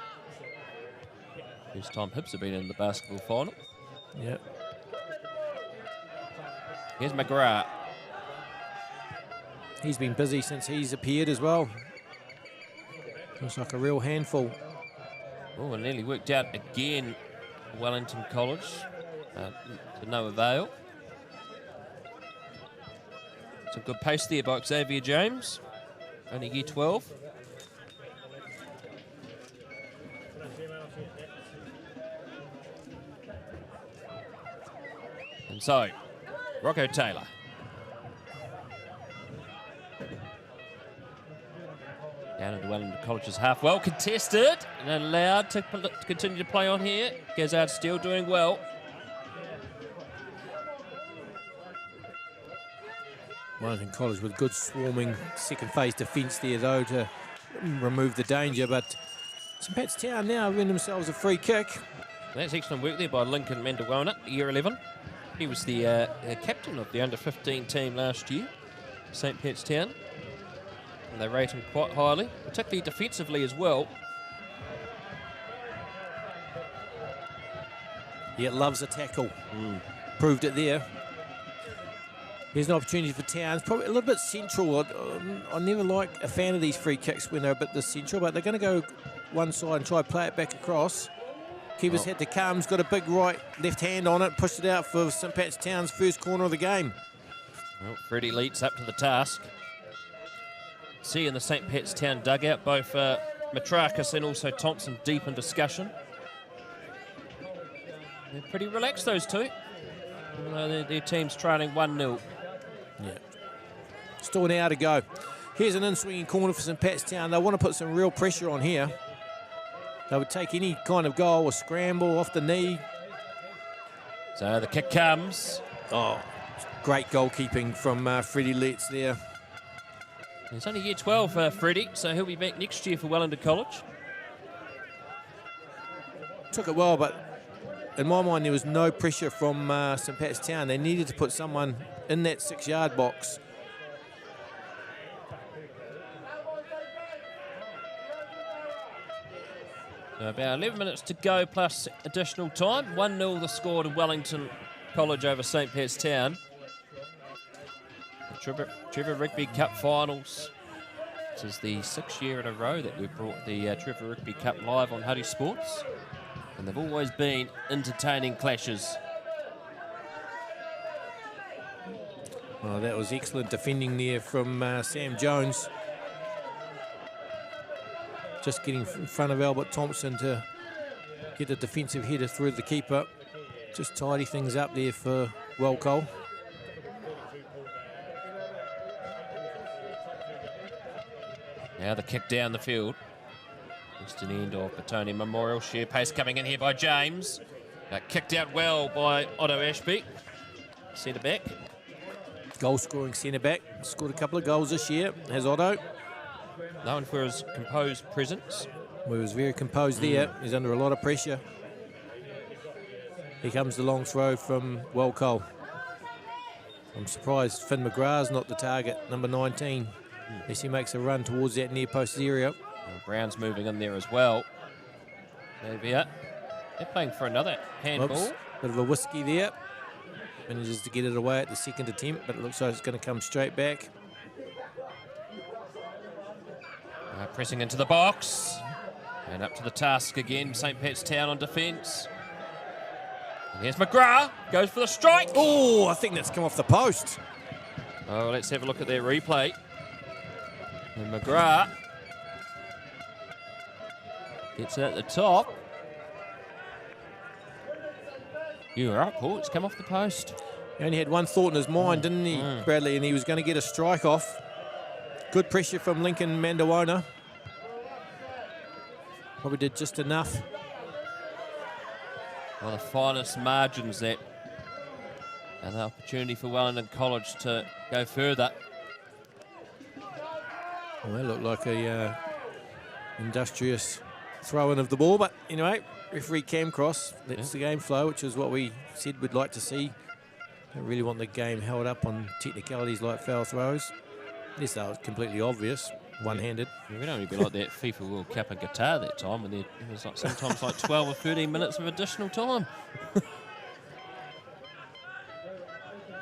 First time Hibs have been in the basketball final. Yeah. Here's McGrath. He's been busy since he's appeared as well. Looks like a real handful. Oh, and nearly worked out again for Wellington College. To no avail. Some good pace there by Xavier James. Only year 12. And so, Rocco Taylor. Down into Wellington College's half. Well contested and allowed to continue to play on here. Gazard still doing well. Wellington College with good swarming second phase defence there, though, to remove the danger. But St. Pat's Town now win themselves a free kick. That's excellent work there by Lincoln Mandawana, year 11. He was the captain of the under-15 team last year, St. Pat's Town. And they rate him quite highly, particularly defensively as well. Yeah, loves a tackle. Proved it there. Here's an opportunity for Towns. Probably a little bit central. I never like a fan of these free kicks when they're a bit this central, but they're going to go one side and try to play it back across. Keeper's had to come. He's got a big left hand on it. Pushed it out for St Pat's Town's first corner of the game. Well, Freddie Leeds up to the task. See in the St Pat's Town dugout, both Matrakis and also Thompson deep in discussion. They're pretty relaxed, those two. Even though their team's trailing 1-0. Yeah. Still an hour to go. Here's an in-swinging corner for St Pat's Town. They want to put some real pressure on here. They would take any kind of goal or scramble off the knee. So the kick comes. Oh, great goalkeeping from Freddie Letts there. He's only year 12, Freddie, so he'll be back next year for Wellington College. Took it well, but in my mind there was no pressure from St Pat's Town. They needed to put someone in that 6-yard box. So about 11 minutes to go plus additional time. 1-0 the score to Wellington College over St Pat's Town. The Trevor Rigby Cup finals. This is the 6th year in a row that we've brought the Trevor Rigby Cup live on Huddy Sports. And they've always been entertaining clashes. Oh, that was excellent defending there from Sam Jones. Just getting in front of Albert Thompson to get a defensive header through the keeper. Just tidy things up there for Wellcole. Now the kick down the field. Just an end of Petone Memorial. Sheer pace coming in here by James. Kicked out well by Otto Ashby. Centre back. Goal scoring centre back. Scored a couple of goals this year, has Otto. Known for his composed presence. He was very composed there. He's under a lot of pressure. Here comes the long throw from Wellcole. I'm surprised Finn McGrath's not the target, number 19. As he makes a run towards that near post area. Well, Brown's moving in there as well. They're playing for another handball. Oops, bit of a whiskey there. Manages to get it away at the second attempt, but it looks like it's going to come straight back. Pressing into the box. And up to the task again. St Pat's Town on defence. And here's McGrath. Goes for the strike. Oh, I think that's come off the post. Oh, let's have a look at their replay. And McGrath gets it at the top. You're up, Paul. It's come off the post. He only had one thought in his mind, didn't he, Bradley? And he was going to get a strike off. Good pressure from Lincoln Mandawana. Probably did just enough. Well, the finest margins that. And the opportunity for Wellington College to go further. Well, that looked like a industrious throw-in of the ball. But anyway, referee Cam Cross lets the game flow, which is what we said we'd like to see. Don't really want the game held up on technicalities like foul throws. Yes, that was completely obvious, one-handed. Yeah, we'd only be like that FIFA World Cup in Qatar that time, and it was like sometimes like 12 or 13 minutes of additional time.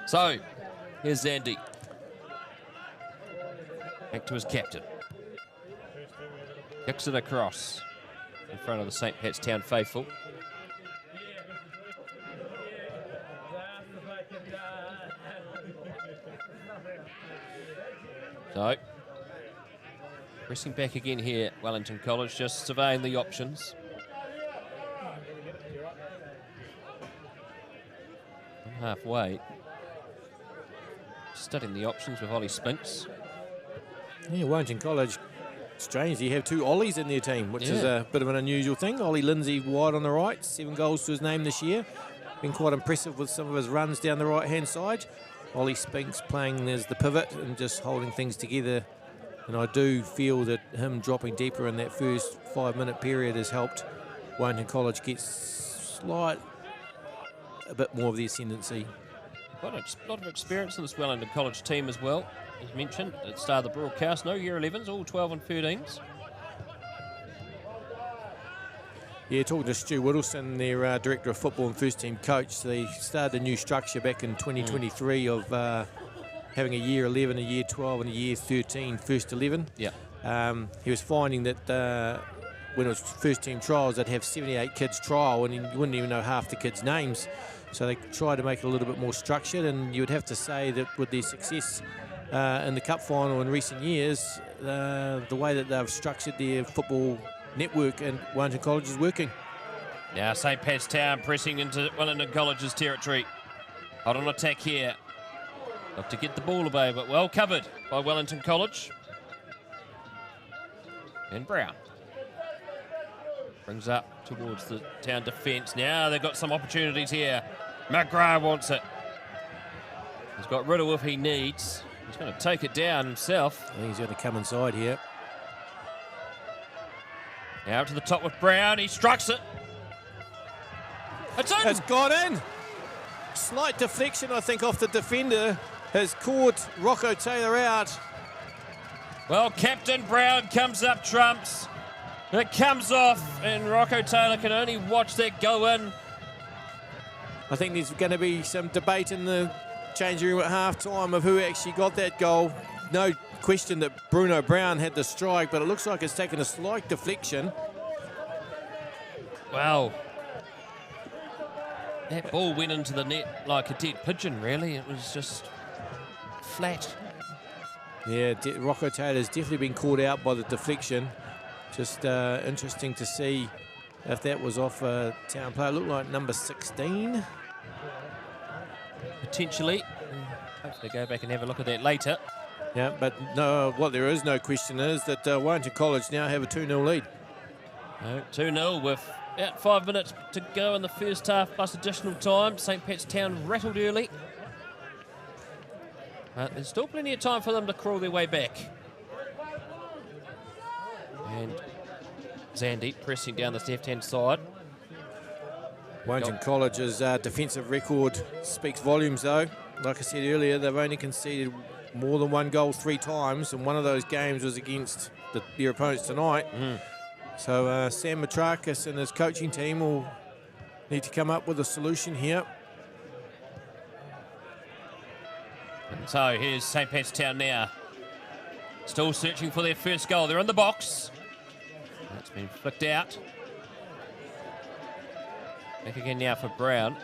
So, here's Zandy. Back to his captain. Kicks it across in front of the St Pat's Town faithful. So, pressing back again here, Wellington College, just surveying the options. Halfway. Studying the options with Ollie Spinks. Yeah, Wellington College, strangely, have two Ollies in their team, which is a bit of an unusual thing. Ollie Lindsay wide on the right, 7 goals to his name this year. Been quite impressive with some of his runs down the right-hand side. Ollie Spinks playing as the pivot and just holding things together. And I do feel that him dropping deeper in that first 5-minute period has helped Wellington College get a bit more of the ascendancy. Got a lot of experience in this Wellington College team as well. As mentioned at the start of the broadcast, no year 11s, all 12 and 13s. Yeah, talking to Stu Whittleston, their director of football and first team coach. They started a new structure back in 2023 of having a year 11, a year 12 and a year 13 first 11. Yeah. He was finding that when it was first team trials, they'd have 78 kids trial and you wouldn't even know half the kids' names. So they tried to make it a little bit more structured, and you would have to say that with their success in the cup final in recent years, the way that they've structured their football network and Wellington College is working. Now St. Pat's Town pressing into Wellington College's territory. Hot on attack here. Not to get the ball away, but well covered by Wellington College. And Brown brings up towards the Town defence. Now they've got some opportunities here. McGrath wants it. He's got Riddle if he needs. He's going to take it down himself. I think he's going to come inside here. Now to the top with Brown. He strikes it. It's in. It's gone in. Slight deflection, I think, off the defender has caught Rocco Taylor out. Well, Captain Brown comes up trumps. It comes off, and Rocco Taylor can only watch that go in. I think there's going to be some debate in the changing room at half-time of who actually got that goal. No question that Bruno Brown had the strike, but it looks like it's taken a slight deflection. Wow. That ball went into the net like a dead pigeon, really. It was just flat. Yeah, Rocco Taylor's definitely been caught out by the deflection. Just interesting to see if that was off a Town player. It looked like number 16. Potentially. Hopefully go back and have a look at that later. Yeah, but no, what there is no question is that Wellington College now have a 2-0 lead. 2-0 with about 5 minutes to go in the first half plus additional time. St. Pat's Town rattled early. But there's still plenty of time for them to crawl their way back. And Zandy pressing down the left-hand side. Wellington College's defensive record speaks volumes, though. Like I said earlier, they've only conceded more than one goal 3 times, and one of those games was against their opponents tonight. So Sam Matrakis and his coaching team will need to come up with a solution here. And so here's St. Pat's Town now. Still searching for their first goal. They're in the box. That's been flicked out. Back again now for Brown.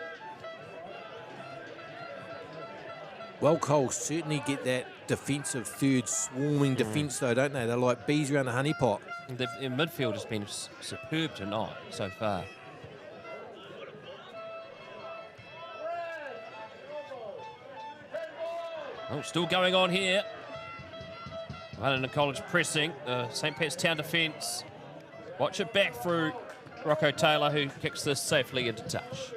Well, Cole certainly get that defensive third swarming defence, though, don't they? They're like bees around a honey pot. In midfield has been superb tonight so far. Oh, still going on here. Wellington College pressing. St. Pat's Town defence. Watch it back through Rocco Taylor, who kicks this safely into touch.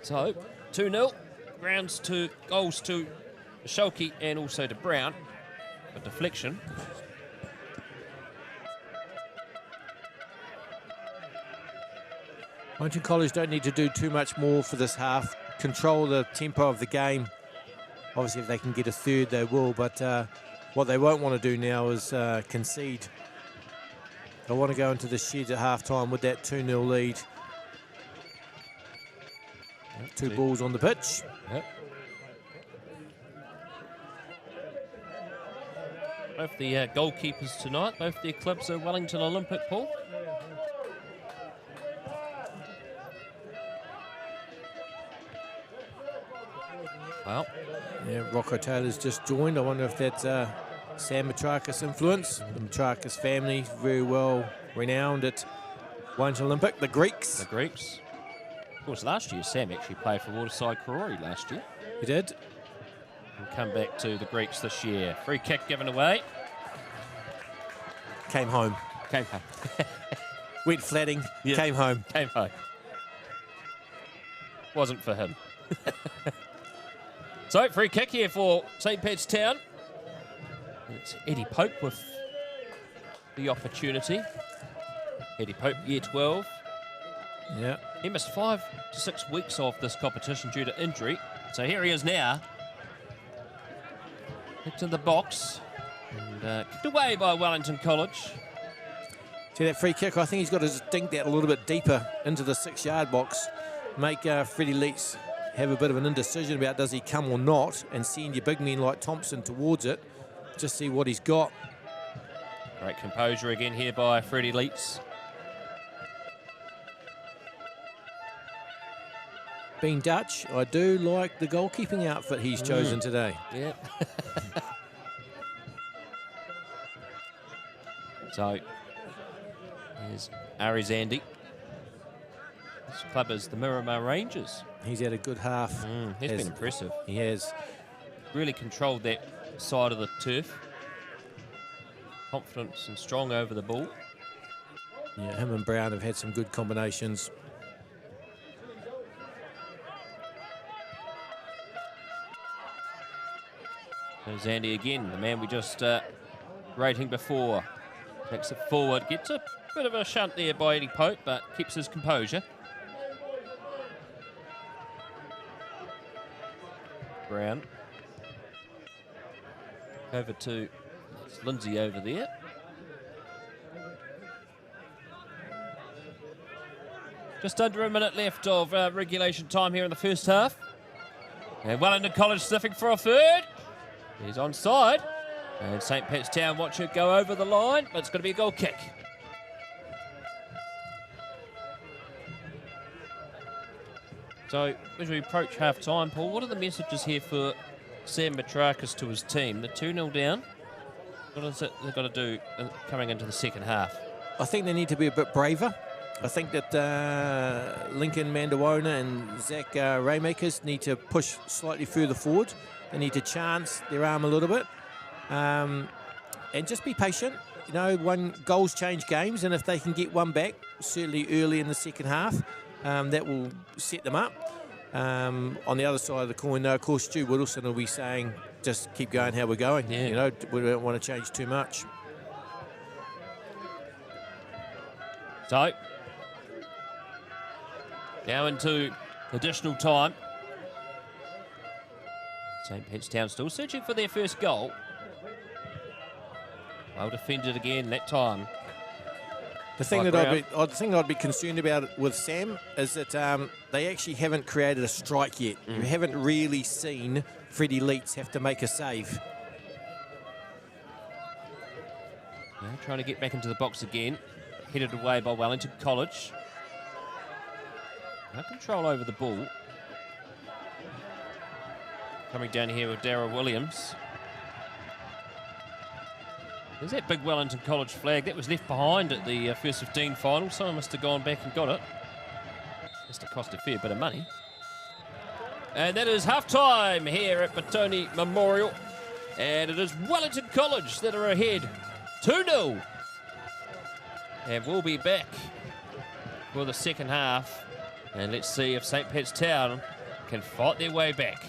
So, 2-0. Goals to Shalke and also to Brown. A deflection. Wellington College don't need to do too much more for this half. Control the tempo of the game. Obviously, if they can get a third, they will. But what they won't want to do now is concede. They want to go into the sheds at half-time with that 2-0 lead. Two balls on the pitch. Yep. Both the goalkeepers tonight, both their clubs are Wellington Olympic, Paul. Well, yeah, Rocco Taylor's just joined. I wonder if that's Sam Matrakis' influence. The Matrakis family, very well renowned at Wellington Olympic. The Greeks. The Greeks. Of course, last year Sam actually played for Waterside Karori last year. He did. And come back to the Greeks this year. Free kick given away. Came home. Came home. Went flatting. Yeah. Came home. Came home. Wasn't for him. So, free kick here for St. Pat's Town. It's Eddie Pope with the opportunity. Eddie Pope, year 12. Yeah. He missed 5 to 6 weeks of this competition due to injury. So here he is now. Kicked in the box. And kicked away by Wellington College. See that free kick? I think he's got to dink that a little bit deeper into the 6-yard box. Make Freddie Leitz have a bit of an indecision about does he come or not, and send your big men like Thompson towards it. Just see what he's got. Great composure again here by Freddie Leitz. Being Dutch, I do like the goalkeeping outfit he's chosen today. Yeah. So, here's Arizandi. This club is the Miramar Rangers. He's had a good half. He's been impressive. He has. Really controlled that side of the turf. Confidence and strong over the ball. Yeah, him and Brown have had some good combinations. There's Andy again, the man we just rating before. Takes it forward, gets a bit of a shunt there by Eddie Pope, but keeps his composure. Brown. Over to Lindsay over there. Just under a minute left of regulation time here in the first half. And Wellington College sniffing for a third. He's onside. And St. Pat's Town watch it go over the line, but it's going to be a goal kick. So, as we approach half-time, Paul, what are the messages here for Sam Petrakis to his team? They're 2-0 down. What is it they've got to do coming into the second half? I think they need to be a bit braver. I think that Lincoln Mandawana and Zach Raymakers need to push slightly further forward. They need to chance their arm a little bit. And just be patient. You know, goals change games, and if they can get one back, certainly early in the second half, that will set them up. On the other side of the coin, though, of course, Stu Whittleston will be saying, just keep going how we're going. Yeah. You know, we don't want to change too much. So, now into additional time. St. Pat's Town still searching for their first goal. Well defended again that time. The thing Brown. I'd be concerned about with Sam is that they actually haven't created a strike yet. You haven't really seen Freddie Leitz have to make a save. Now trying to get back into the box again. Headed away by Wellington College. No control over the ball. Coming down here with Darryl Williams. There's that big Wellington College flag. That was left behind at the first 15 final. Someone must have gone back and got it. Must have cost a fair bit of money. And that is half-time here at Petone Memorial. And it is Wellington College that are ahead 2-0. And we'll be back for the second half. And let's see if St. Pat's Town can fight their way back.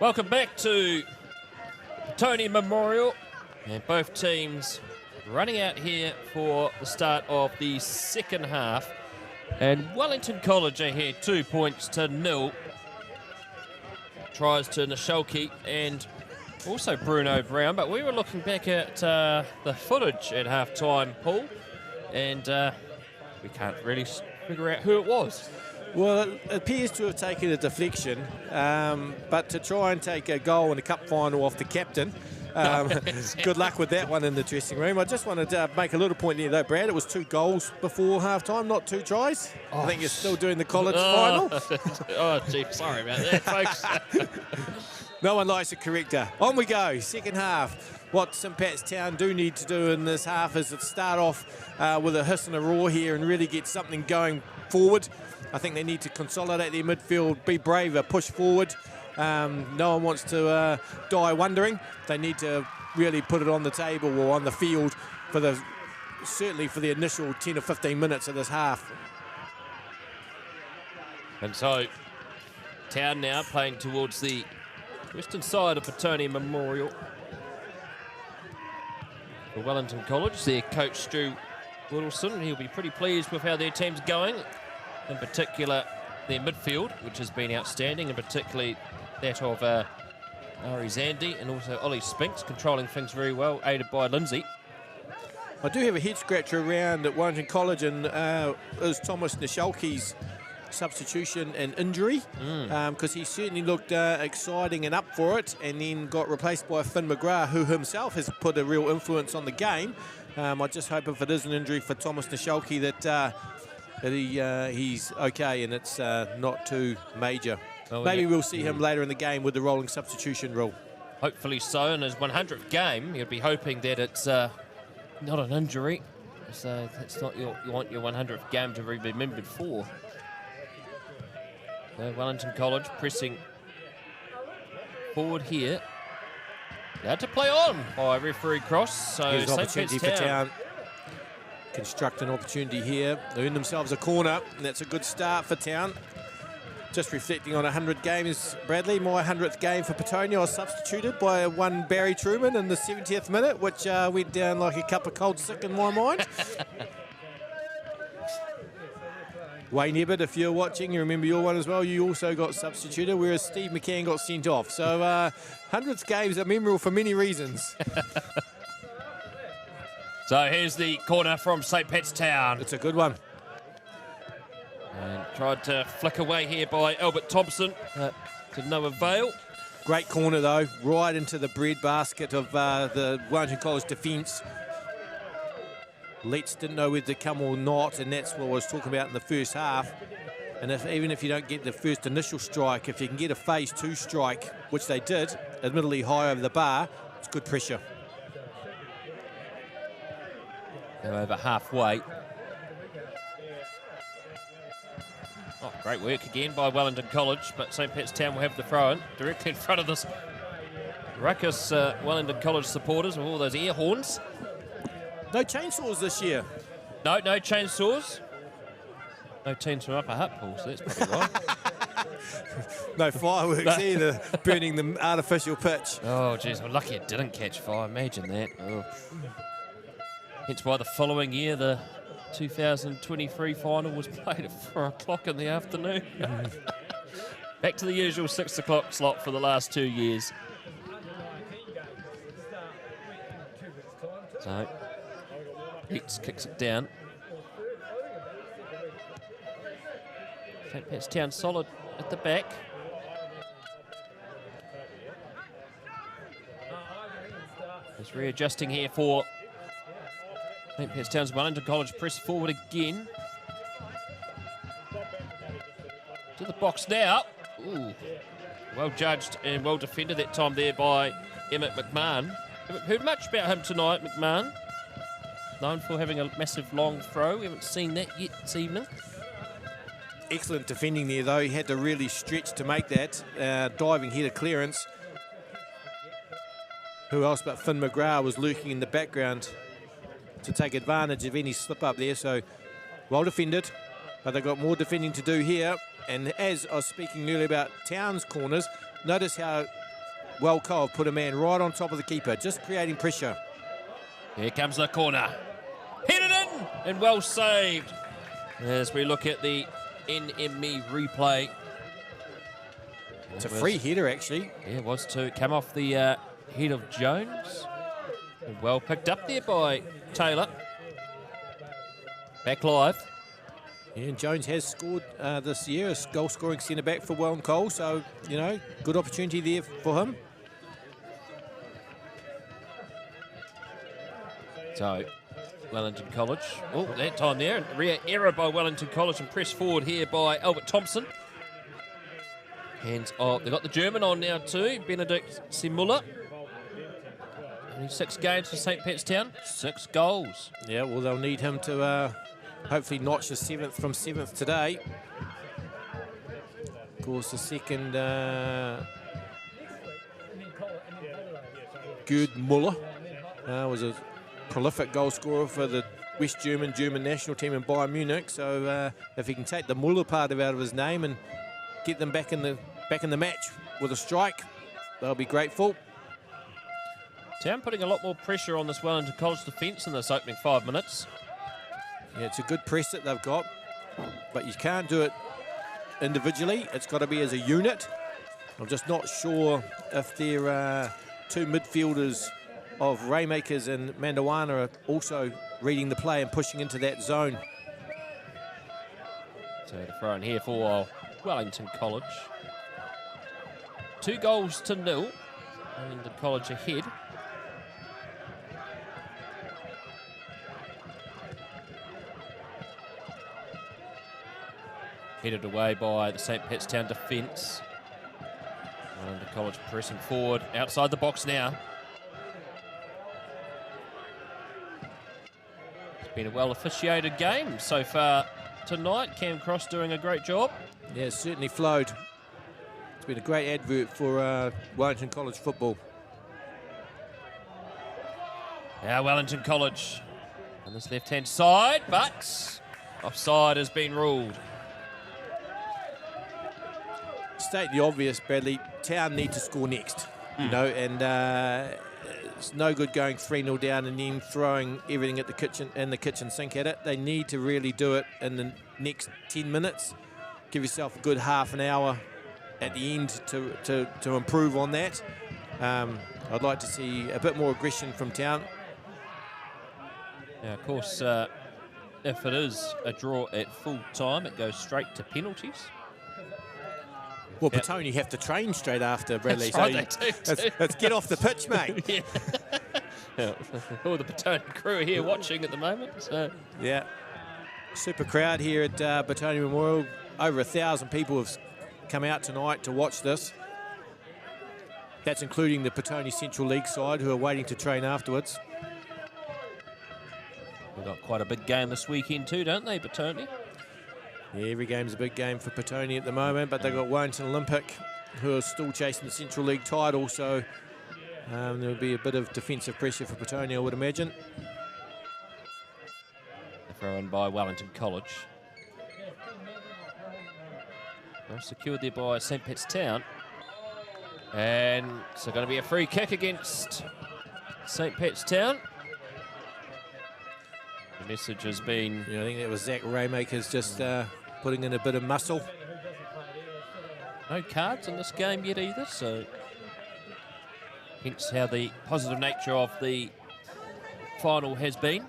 Welcome back to Petone Memorial, and both teams running out here for the start of the second half. And Wellington College are here 2 points to nil. Tries to Nishalke and also Bruno Brown, but we were looking back at the footage at half-time, Paul, and we can't really figure out who it was. Well, it appears to have taken a deflection, but to try and take a goal in the cup final off the captain, good luck with that one in the dressing room. I just wanted to make a little point there, though, Brad. It was 2 goals before half-time, not 2 tries. I think you're still doing the college final. Oh, gee, sorry about that, folks. No one likes a corrector. On we go, second half. What St Pat's Town do need to do in this half is to start off with a hiss and a roar here and really get something going forward. I think they need to consolidate their midfield, be braver, push forward. No one wants to die wondering. They need to really put it on the table or on the field for certainly for the initial 10 or 15 minutes of this half. And so, Town now playing towards the western side of Petone Memorial. For Wellington College, their coach Stu Wilson, he'll be pretty pleased with how their team's going. In particular, their midfield, which has been outstanding, and particularly that of Ari Zandi and also Ollie Spinks, controlling things very well, aided by Lindsay. I do have a head scratcher around at Wellington College, and is Thomas Nishalke's substitution and injury, because he certainly looked exciting and up for it, and then got replaced by Finn McGrath, who himself has put a real influence on the game. I just hope if it is an injury for Thomas Nishalke that he's okay and it's not too major. Well, Maybe we'll see him later in the game with the rolling substitution rule. Hopefully so. In his 100th game, you'd be hoping that it's not an injury. So that's not you want your 100th game to be remembered for. Wellington College pressing forward here. Now to play on by referee Cross. So Here's an St. opportunity Pat's for Town. Construct an opportunity here. They earn themselves a corner, and that's a good start for Town. Just reflecting on 100 games, Bradley, my 100th game for Petone, I was substituted by one Barry Truman in the 70th minute, which went down like a cup of cold sick in my mind. Wayne Ebbett, if you're watching, you remember your one as well, you also got substituted, whereas Steve McCann got sent off. So 100th games are memorable for many reasons. So here's the corner from St. Pat's Town. It's a good one. And tried to flick away here by Albert Thompson, to no avail. Great corner though, right into the bread basket of the Wellington College defence. Leeds didn't know whether to come or not, and that's what I was talking about in the first half. And even if you don't get the first initial strike, if you can get a phase 2 strike, which they did, admittedly high over the bar, it's good pressure. They're over halfway. Oh, great work again by Wellington College, but St. Pat's Town will have the throw-in directly in front of this ruckus Wellington College supporters with all those air horns. No chainsaws this year. No chainsaws. No teams from Upper Hutt, Paul, so that's probably why. No fireworks either, burning the artificial pitch. Oh, jeez, I'm lucky it didn't catch fire. Imagine that. Oh. Hence why the following year, the 2023 final was played at 4 o'clock in the afternoon. Back to the usual 6 o'clock slot for the last 2 years. So, Heats kicks it down. St. Pat's Town solid at the back. Just readjusting here for St. Pat's Town's Wellington College. Press forward again. To the box now. Ooh. Well judged and well defended that time there by Emmett McMahon. Haven't heard much about him tonight, McMahon. Known for having a massive long throw. We haven't seen that yet this evening. Excellent defending there, though. He had to really stretch to make that. Diving header clearance. Who else but Finn McGrath was lurking in the background to take advantage of any slip up there. So well defended, but they've got more defending to do here. And as I was speaking earlier about Town's corners, notice how Wellco have put a man right on top of the keeper, just creating pressure. Here comes the corner. Hit it in! And well saved. As we look at the NME replay. It's a free header, actually. Yeah, it was too. Come off the head of Jones. And well picked up there by Taylor. Back live. Yeah, and Jones has scored this year, a goal-scoring centre-back for Wellington, so, you know, good opportunity there for him. So, Wellington College. Oh, that time there. Rear error by Wellington College and press forward here by Albert Thompson. Hands off. They've got the German on now too, Benedict Simula. Only 6 games for St. Petstown, 6 goals. Yeah, well, they'll need him to hopefully notch the 7th from 7th today. Of course, the second, Gerd Muller was a prolific goal scorer for the West German national team in Bayern Munich. So if he can take the Muller part out of his name and get them back in the match with a strike, they'll be grateful. Town putting a lot more pressure on this Wellington College defence in this opening 5 minutes. Yeah, it's a good press that they've got, but you can't do it individually. It's got to be as a unit. I'm just not sure if their 2 midfielders of Raymakers and Mandawana are also reading the play and pushing into that zone. So the throw in here for Wellington College. 2 goals to 0. Wellington College ahead. Headed away by the St. Petstown defence. Wellington College pressing forward outside the box now. It's been a well officiated game so far tonight. Cam Cross doing a great job. Yeah, it's certainly flowed. It's been a great advert for Wellington College football. Now Wellington College on this left-hand side, but offside has been ruled. State the obvious, Bradley. Town need to score next, you know, and it's no good going 3-0 down and then throwing everything at the kitchen sink at it. They need to really do it in the next 10 minutes. Give yourself a good half an hour at the end to improve on that. I'd like to see a bit more aggression from Town. Now, of course, if it is a draw at full time, it goes straight to penalties. Well, Petone, you have to train straight after, Bradley. That's right, they do. Let's get off the pitch, mate. Yeah. All the Petone crew are here watching at the moment. So. Yeah. Super crowd here at Petone Memorial. Over 1,000 people have come out tonight to watch this. That's including the Petone Central League side who are waiting to train afterwards. We've got quite a big game this weekend too, don't they, Petone? Yeah, every game's a big game for Petone at the moment, but they've got Wellington Olympic who are still chasing the Central League title, so there'll be a bit of defensive pressure for Petone, I would imagine. The throw in by Wellington College. Well secured there by St. Petstown. And so going to be a free kick against St. Petstown. The message has been... Yeah, I think that was Zach Raymakers just putting in a bit of muscle. No cards in this game yet either, so hence how the positive nature of the final has been.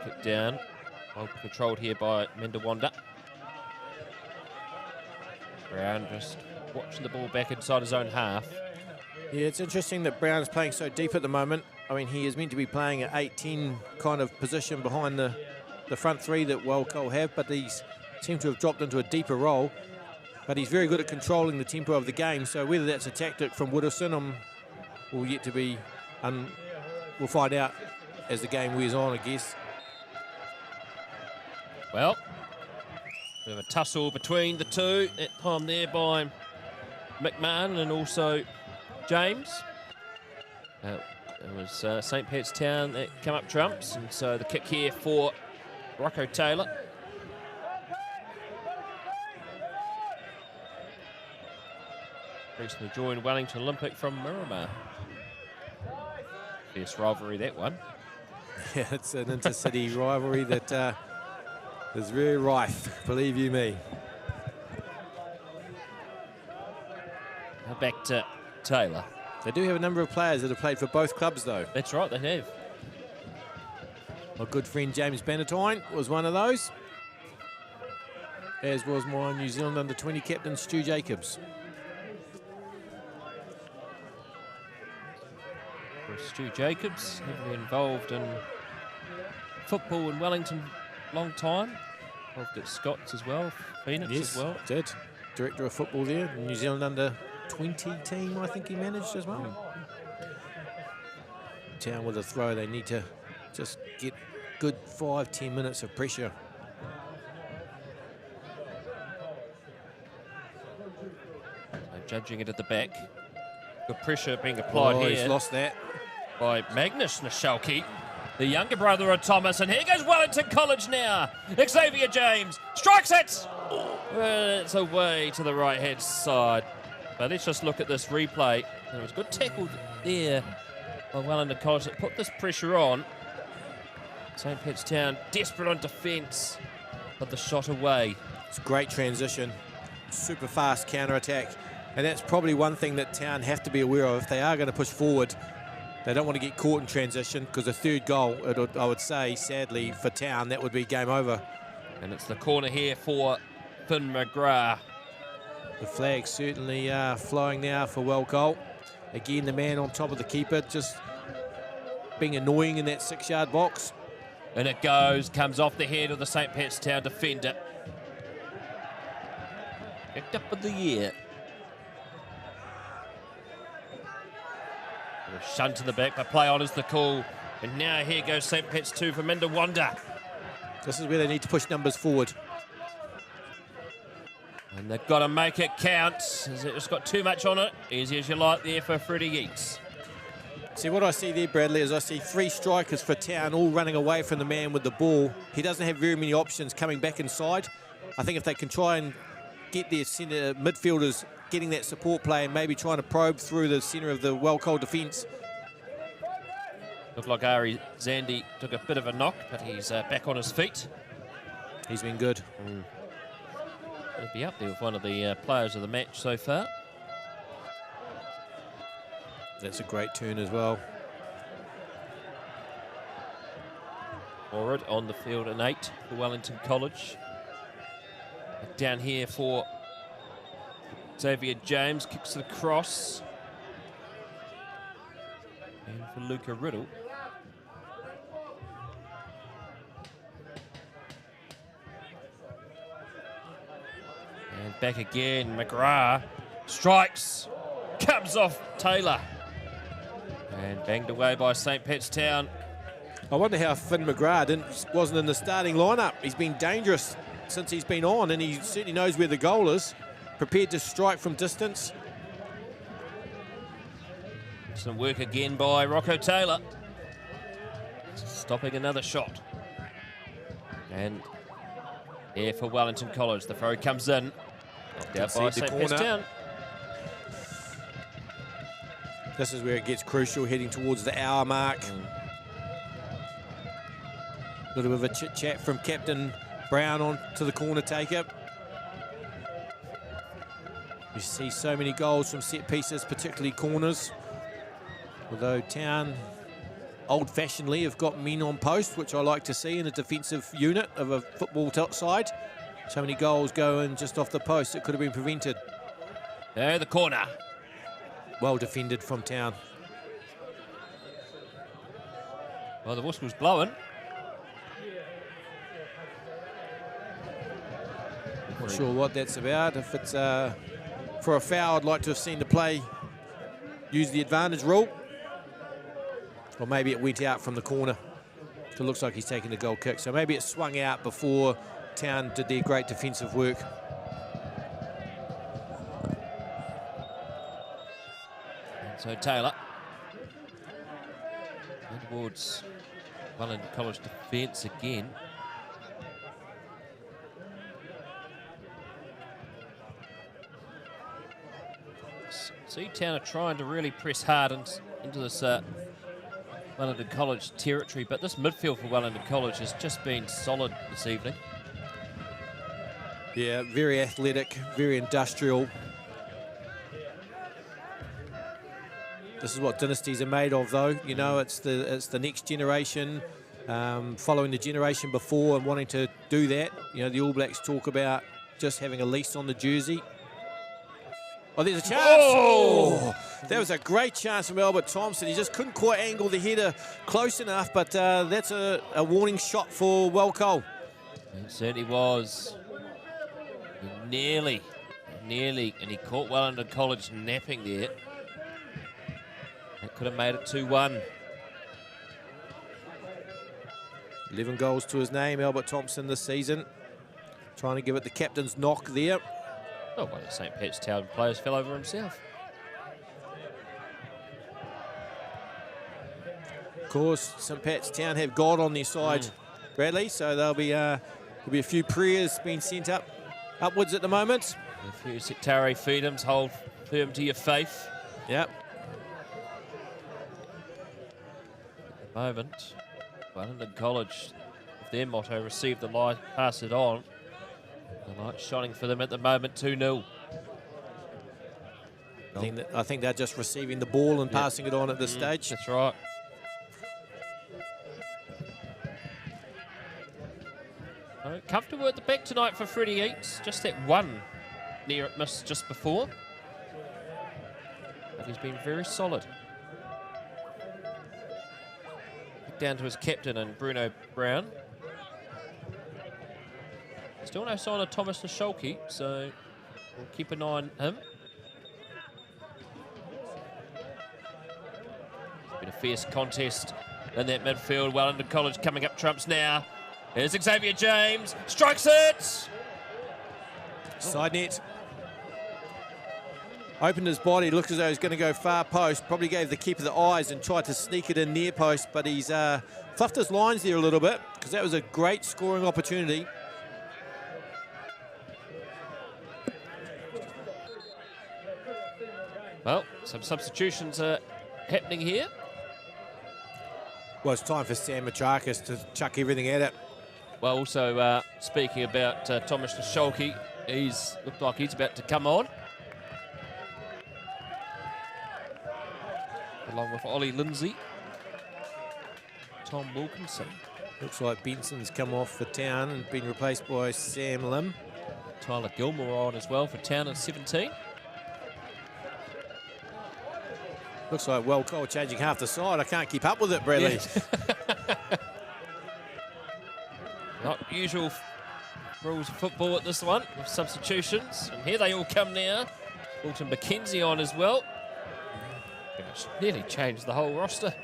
Kick down, well controlled here by Mendawanda. Brown just watching the ball back inside his own half. Yeah, it's interesting that Brown's playing so deep at the moment. I mean, he is meant to be playing an 8-10 kind of position behind the front three that Wellco have, but he seems to have dropped into a deeper role. But he's very good at controlling the tempo of the game, so whether that's a tactic from Wooderson, will yet to be, we'll find out as the game wears on, I guess. Well, bit of a tussle between the two. That time there by McMahon and also James. It was St. Petstown that come up trumps, and so the kick here for Rocco Taylor. Recently joined Wellington Olympic from Miramar. Fierce rivalry, that one. Yeah, it's an intercity rivalry that is very rife, believe you me. Now back to Taylor. They do have a number of players that have played for both clubs, though. That's right, they have. My good friend James Petone was one of those, as was my New Zealand under-20 captain Stu Jacobs. Stu Jacobs, heavily involved in football in Wellington, long time. Involved at Scots as well, Phoenix as well. Did. Director of football there, New Zealand under-20 team, I think he managed as well. Town with a throw, they need to just get good 5-10 minutes of pressure. So judging it at the back. Good pressure being applied here. He's lost that. By Magnus Nishalke, the younger brother of Thomas. And here goes Wellington College now. Xavier James strikes it. Well, it's away to the right-hand side. But let's just look at this replay. There was a good tackle there by Wellington College that put this pressure on. St. Petone desperate on defence, but the shot away. It's a great transition. Super fast counter-attack. And that's probably one thing that Town have to be aware of. If they are going to push forward, they don't want to get caught in transition, because the third goal, I would say, sadly, for Town, that would be game over. And it's the corner here for Finn McGrath. The flag's certainly flowing now for Wellcolt. Again, the man on top of the keeper, just being annoying in that 6-yard box. And it goes, comes off the head of the St. Petone defender. Picked up in the year. A shunt in the back, but play on is the call. And now here goes St. Pet's 2 for Mindawanda. This is where they need to push numbers forward. And they've got to make it count. It's got too much on it. Easy as you like there for Freddie Yeats. See, what I see there, Bradley, is I see 3 strikers for Town all running away from the man with the ball. He doesn't have very many options coming back inside. I think if they can try and get their centre midfielders getting that support play and maybe trying to probe through the centre of the well-cold defence. Looked like Ari Zandi took a bit of a knock, but he's back on his feet. He's been good. He'll be up there with one of the players of the match so far. That's a great turn as well. Forward on the field, an 8 for Wellington College. Down here for Xavier James, kicks to the cross. And for Luca Riddle. And back again, McGrath strikes, comes off Taylor. And banged away by St. Petone. I wonder how Finn McGrath wasn't in the starting lineup. He's been dangerous since he's been on, and he certainly knows where the goal is. Prepared to strike from distance. Some work again by Rocco Taylor. Stopping another shot. And here for Wellington College. The throw comes in. Knocked out by St. Petone. This is where it gets crucial, heading towards the hour mark. A little bit of a chit-chat from Captain Brown on to the corner taker. You see so many goals from set pieces, particularly corners. Although Town, old-fashionedly, have got men on post, which I like to see in a defensive unit of a football side. So many goals go in just off the post. It could have been prevented. There, the corner. Well defended from Town. Well, the whistle's blowing. Not sure what that's about. If it's for a foul, I'd like to have seen the play use the advantage rule. Or maybe it went out from the corner. It looks like he's taking the goal kick. So maybe it swung out before Town did their great defensive work. And so Taylor. And towards Wellington College defence again. See, Town are trying to really press hard into this Wellington College territory, but this midfield for Wellington College has just been solid this evening. Yeah, very athletic, very industrial. This is what dynasties are made of, though. You know, it's the next generation, following the generation before and wanting to do that. You know, the All Blacks talk about just having a lease on the jersey. Oh, there's a chance. Oh! That was a great chance from Albert Thompson. He just couldn't quite angle the header close enough, but that's a warning shot for Welco. It certainly was. Nearly, and he caught Wellington College napping there. That could have made it 2-1. 11 goals to his name, Albert Thompson, this season. Trying to give it the captain's knock there. Oh, one of the St. Pat's Town players fell over himself. Of course, St. Pat's Town have God on their side, Bradley, so there'll be a few prayers being sent upwards at the moment. A few sectarian freedoms, hold firm to your faith. Yep. At the moment, Wellington College, with their motto, receive the light, pass it on. The light shining for them at the moment, 2-0. I think they're just receiving the ball and passing it on at this stage. That's right. Comfortable at the back tonight for Freddie Eates. Just that one near it missed just before. But he's been very solid. Down to his captain and Bruno Brown. Still no sign of Thomas Nisholke, so we'll keep an eye on him. It's been a fierce contest in that midfield. Wellington College coming up trumps now. Here's Xavier James, strikes it! Side net. Opened his body, looked as though he's going to go far post. Probably gave the keeper the eyes and tried to sneak it in near post, but he's fluffed his lines there a little bit because that was a great scoring opportunity. Well, some substitutions are happening here. Well, it's time for Sam Matrakis to chuck everything at it. Well, also speaking about Thomas Nisholke, he's looked like he's about to come on. Along with Ollie Lindsay, Tom Wilkinson. Looks like Benson's come off for Town and been replaced by Sam Lim. Tyler Gilmore on as well for Town at 17. Looks like Welco changing half the side. I can't keep up with it, Bradley. Yeah. Not usual rules of football at this one, with substitutions. And here they all come now. Wilton McKenzie on as well. Gosh, nearly changed the whole roster.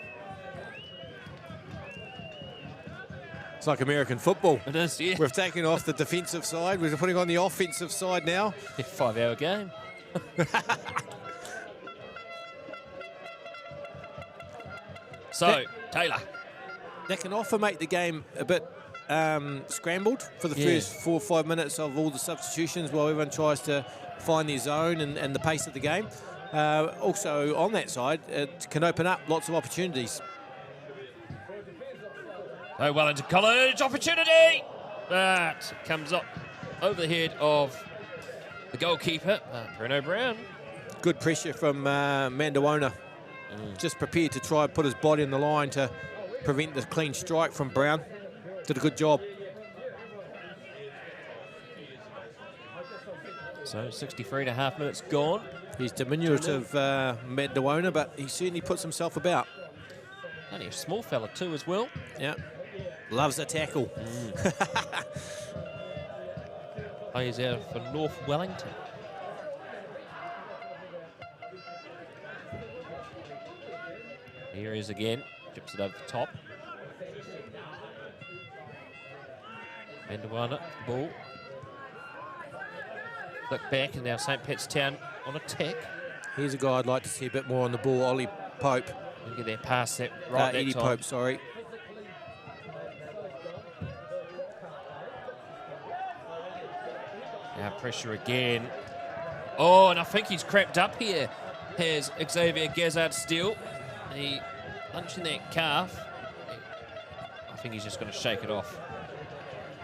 It's like American football. It is, yeah. We've taken off the defensive side. We're putting on the offensive side now. 5-hour game. So, Taylor. That can often make the game a bit scrambled for the first 4 or 5 minutes of all the substitutions while everyone tries to find their zone and the pace of the game. Also, on that side, it can open up lots of opportunities. Oh, Wellington College, opportunity! That comes up over the head of the goalkeeper, Bruno Brown. Good pressure from Mandawona. Just prepared to try and put his body in the line to prevent the clean strike from Brown. Did a good job. So 63.5 minutes gone. He's diminutive, Mandawona, but he certainly puts himself about. Only a small fella too as well. Yeah. Loves a tackle. Plays out for North Wellington. Here he is again. Chips it over the top. Mandawona, ball. Flick back, and now St. Pat's Town on attack. Here's a guy I'd like to see a bit more on the ball, Ollie Pope. Didn't get there past that right that Eddie time. Pope, sorry. Now pressure again. Oh, and I think he's cramped up here. has Xavier Gazzard-Steele. He punching that calf. I think he's just going to shake it off.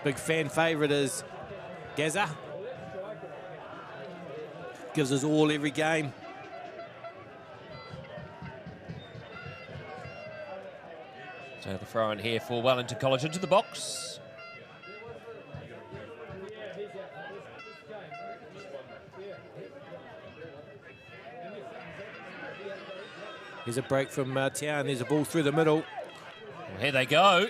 Big fan favourite is Gazza. Gives us all every game. So the throw in here for Wellington College into the box. Here's a break from Town. There's a ball through the middle. Well, here they go.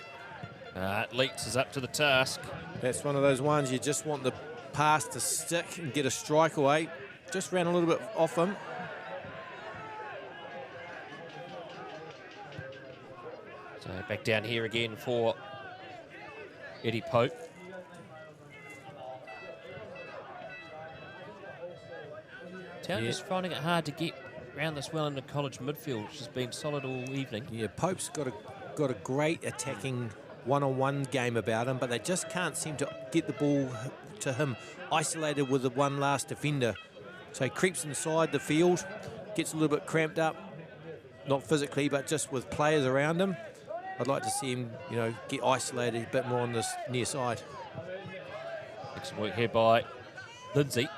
Leaks is up to the task. That's one of those ones you just want the pass to stick and get a strike away. Just ran a little bit off him. So back down here again for Eddie Pope. Town is finding it hard to get around this Wellington College midfield, which has been solid all evening. Yeah, Pope's got a great attacking one-on-one game about him, but they just can't seem to get the ball to him, isolated with the one last defender. So he creeps inside the field, gets a little bit cramped up, not physically, but just with players around him. I'd like to see him, get isolated a bit more on this near side. Excellent work here by Lindsay.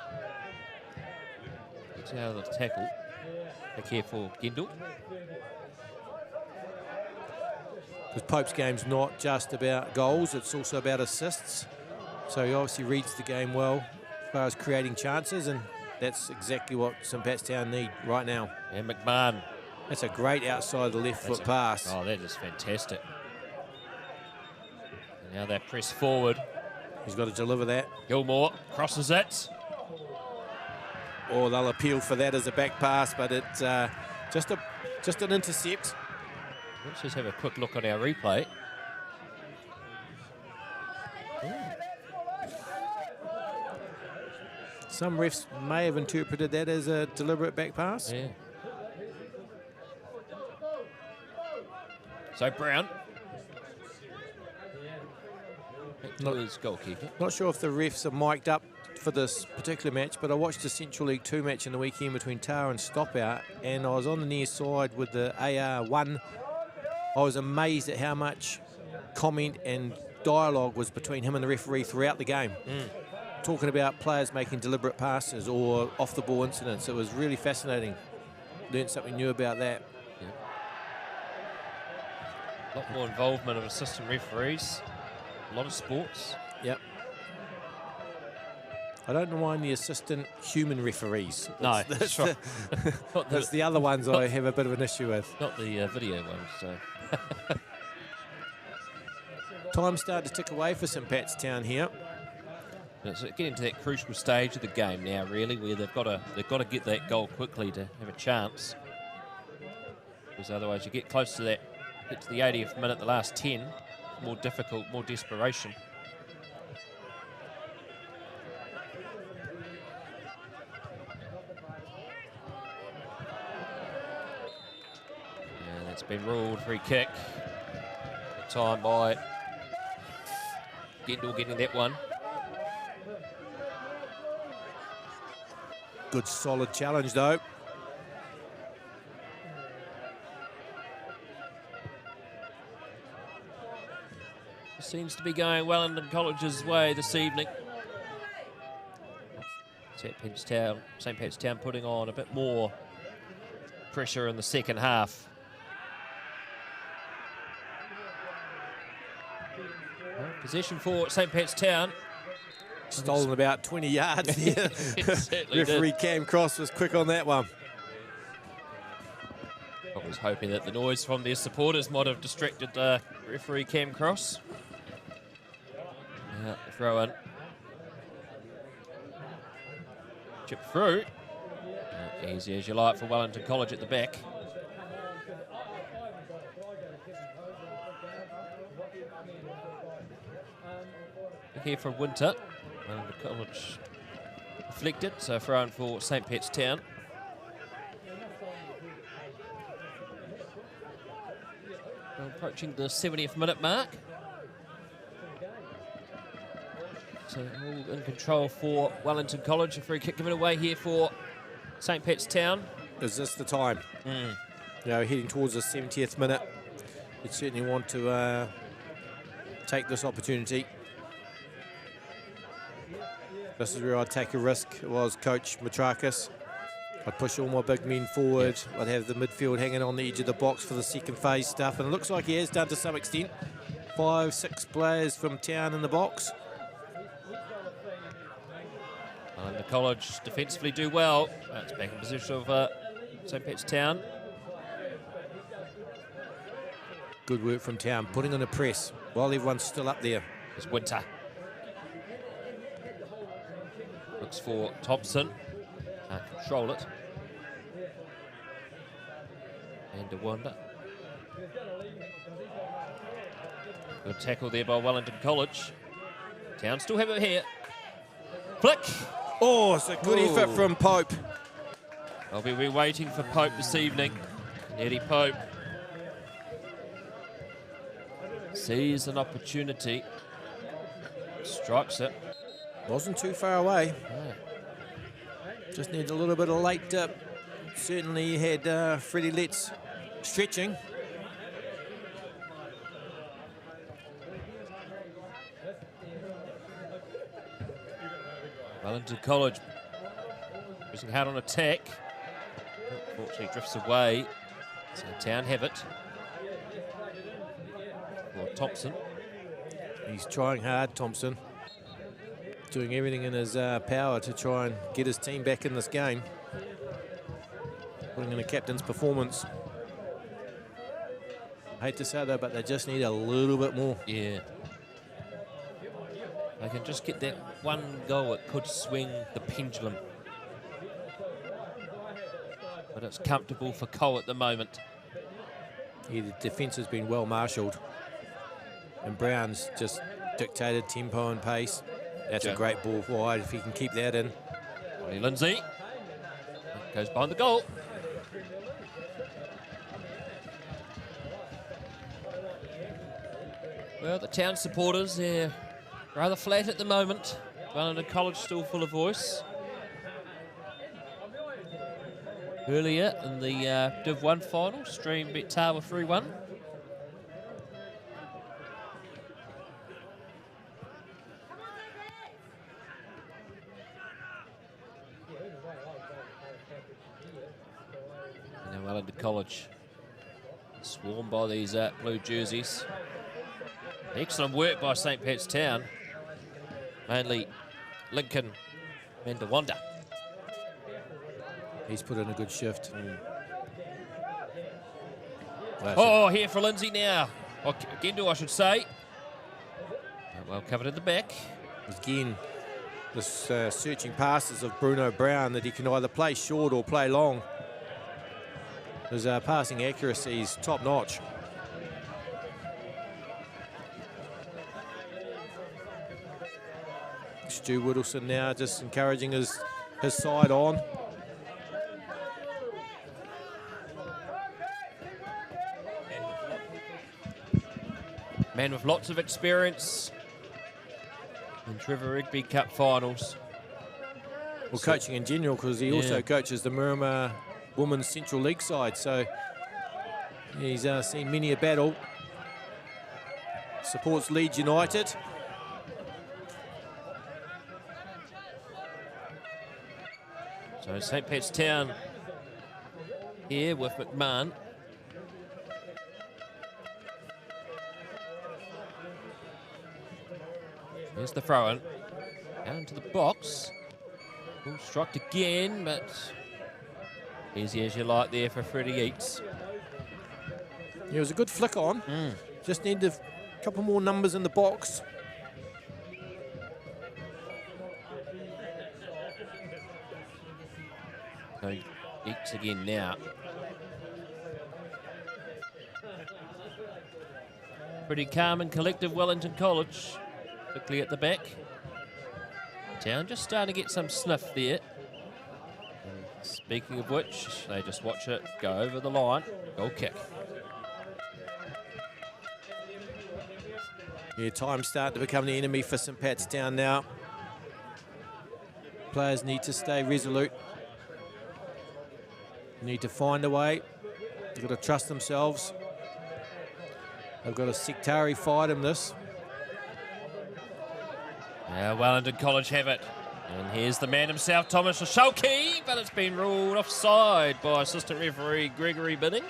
Gets out of the tackle. Back here for Gendel. Because Pope's game's not just about goals, it's also about assists. So he obviously reads the game well as far as creating chances, and that's exactly what St. Pat's Town need right now. And McMahon. That's a great outside the left foot pass. Oh, that is fantastic. And now they press forward. He's got to deliver that. Gilmore crosses it. Or they'll appeal for that as a back pass, but it's just an intercept. Let's just have a quick look at our replay. Some refs may have interpreted that as a deliberate back pass. Yeah. So Brown. Back to his goalkeeper. Not sure if the refs are mic'd up for this particular match, but I watched the Central League 2 match in the weekend between Tower and Stopout, and I was on the near side with the AR1. I was amazed at how much comment and dialogue was between him and the referee throughout the game. Talking about players making deliberate passes or off-the-ball incidents. It was really fascinating. Learned something new about that. A lot more involvement of assistant referees. A lot of sports. Yep. I don't mind the assistant human referees. No, that's right. That's the other ones I have a bit of an issue with. Not the video ones, so. Time started to tick away for St. Pat's Town here. It's getting to that crucial stage of the game now, really, where they've got to get that goal quickly to have a chance. Because otherwise, you get close to that, get to the 80th minute, the last 10, more difficult, more desperation. And that's been ruled free kick. Good time by Gendel getting that one. Good solid challenge though. Seems to be going Wellington College's way this evening. St. Pat's Town putting on a bit more pressure in the second half. Well, possession for St. Pat's Town. Stolen about 20 yards there. Certainly Referee did. Cam Cross was quick on that one. I was hoping that the noise from their supporters might have distracted referee Cam Cross. Throw in. Chip through. Not easy as you like for Wellington College at the back. Here for Winter. Wellington College deflected, so throw in for St. Pat's Town. We're approaching the 70th minute mark. So all in control for Wellington College. A free kick given away here for St. Pat's Town. is this the time? You know, heading towards the 70th minute. You'd certainly want to take this opportunity. This is where I'd take a risk. It was Coach Matrakis. I'd push all my big men forward. I'd have the midfield hanging on the edge of the box for the second phase stuff. And it looks like he has done to some extent. 5-6 players from Town in the box. And the College defensively do well. That's back in position of St. Pat's Town. Good work from Town, putting on a press while everyone's still up there. It's Winter. Looks for Thompson. Can't control it. And a wonder. Good tackle there by Wellington College. Town still have it here. Flick. Oh, it's a good effort from Pope. I'll be waiting for Pope this evening. Eddie Pope sees an opportunity. Strikes it. Wasn't too far away. Yeah. Just needed a little bit of late dip. Certainly had Freddie Letts stretching. Wellington College pushing hard on attack. Unfortunately drifts away. So Town have it. For Thompson. He's trying hard, Thompson. Doing everything in his power to try and get his team back in this game. Putting in a captain's performance. I hate to say though, but they just need a little bit more. Yeah. They can just get that one goal, it could swing the pendulum. But it's comfortable for Cole at the moment. Yeah, the defence has been well marshalled. And Brown's just dictated tempo and pace. That's a great ball wide if he can keep that in. Lee Lindsay goes behind the goal. Well, the Town supporters, they're rather flat at the moment. Wellington College still full of voice. Earlier in the Div 1 final, Stream beat Tawa 3-1. And now Wellington College swarmed by these blue jerseys. Excellent work by St. Pat's Town. Mainly Lincoln and DeWanda. He's put in a good shift. Oh, here for Lindsay now. Or Gendel, I should say. Well covered in the back. Again, this searching passes of Bruno Brown that he can either play short or play long. His passing accuracy is top notch. Stu Whittleson now just encouraging his side on. Man with lots of experience in Trevor Rigby Cup finals. Well, coaching in general, because he also coaches the Miramar Women's Central League side, so he's seen many a battle. Supports Leeds United. So St. Pat's Town here with McMahon. Here's the throw-in. Down into the box. Ball struck again, but easy as you like there for Freddie Eates. Yeah, it was a good flick on. Just needed a couple more numbers in the box. So Eates again now. Pretty calm and collective Wellington College. Quickly at the back. Town just starting to get some sniff there. And speaking of which, they just watch it go over the line. Goal kick. Yeah, time's starting to become the enemy for St. Pat's Town now. Players need to stay resolute. need to find a way. They've got to trust themselves. They've got a sectary fight in this. Now Wellington College have it. And here's the man himself, Thomas Shalke, but it's been ruled offside by assistant referee Gregory Binning.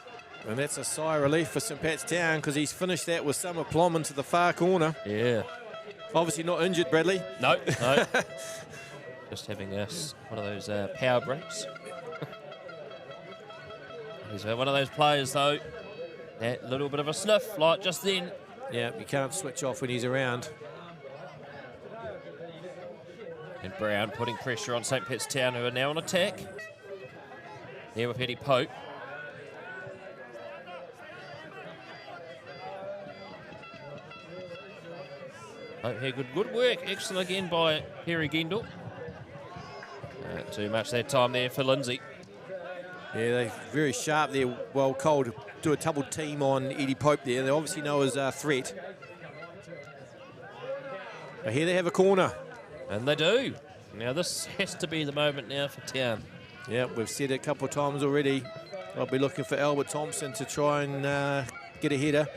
And that's a sigh of relief for St Pat's Town because he's finished that with some aplomb into the far corner. Yeah. Obviously not injured, Bradley. No. Just having one of those power breaks. He's one of those players, though. That little bit of a sniff, like just then. Yeah, you can't switch off when he's around. And Brown putting pressure on St Pat's Town, who are now on attack. There with Eddie Pope. Pope here, good work. Excellent again by Harry Gendel. Too much that time there for Lindsay. Yeah, they're very sharp there. Well, Cole to do a double team on Eddie Pope there. They obviously know his threat. But here they have a corner. And they do. Now this has to be the moment now for Town. Yeah, we've said it a couple of times already. I'll be looking for Albert Thompson to try and get a header.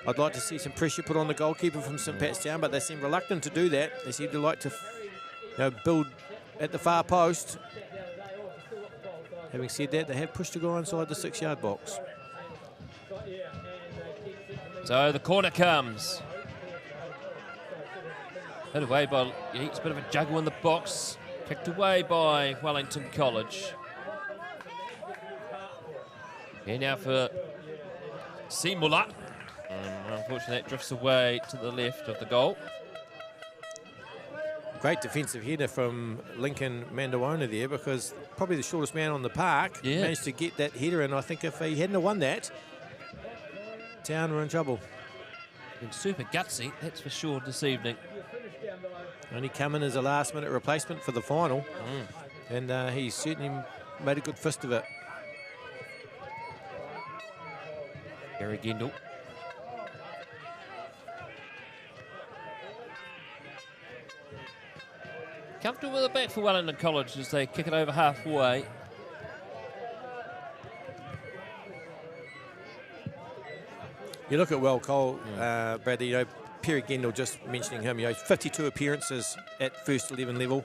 I'd like to see some pressure put on the goalkeeper from St Pat's Town, but they seem reluctant to do that. They seem to like to build at the far post. Having said that, they have pushed a guy inside the 6-yard box. So the corner comes. Hit away by, it's a bit of a juggle in the box. Kicked away by Wellington College. Here now for Simula. Unfortunately, that drifts away to the left of the goal. Great defensive header from Lincoln Mandawana there, because probably the shortest man on the park managed to get that header, and I think if he hadn't have won that, Town were in trouble. Been super gutsy, that's for sure, this evening. Only come in as a last-minute replacement for the final, and he certainly made a good fist of it. Gary Gendel. Comfortable with the back for Wellington College as they kick it over halfway. You look at Cole, Bradley, Perry Gendel, just mentioning him, 52 appearances at first 11 level.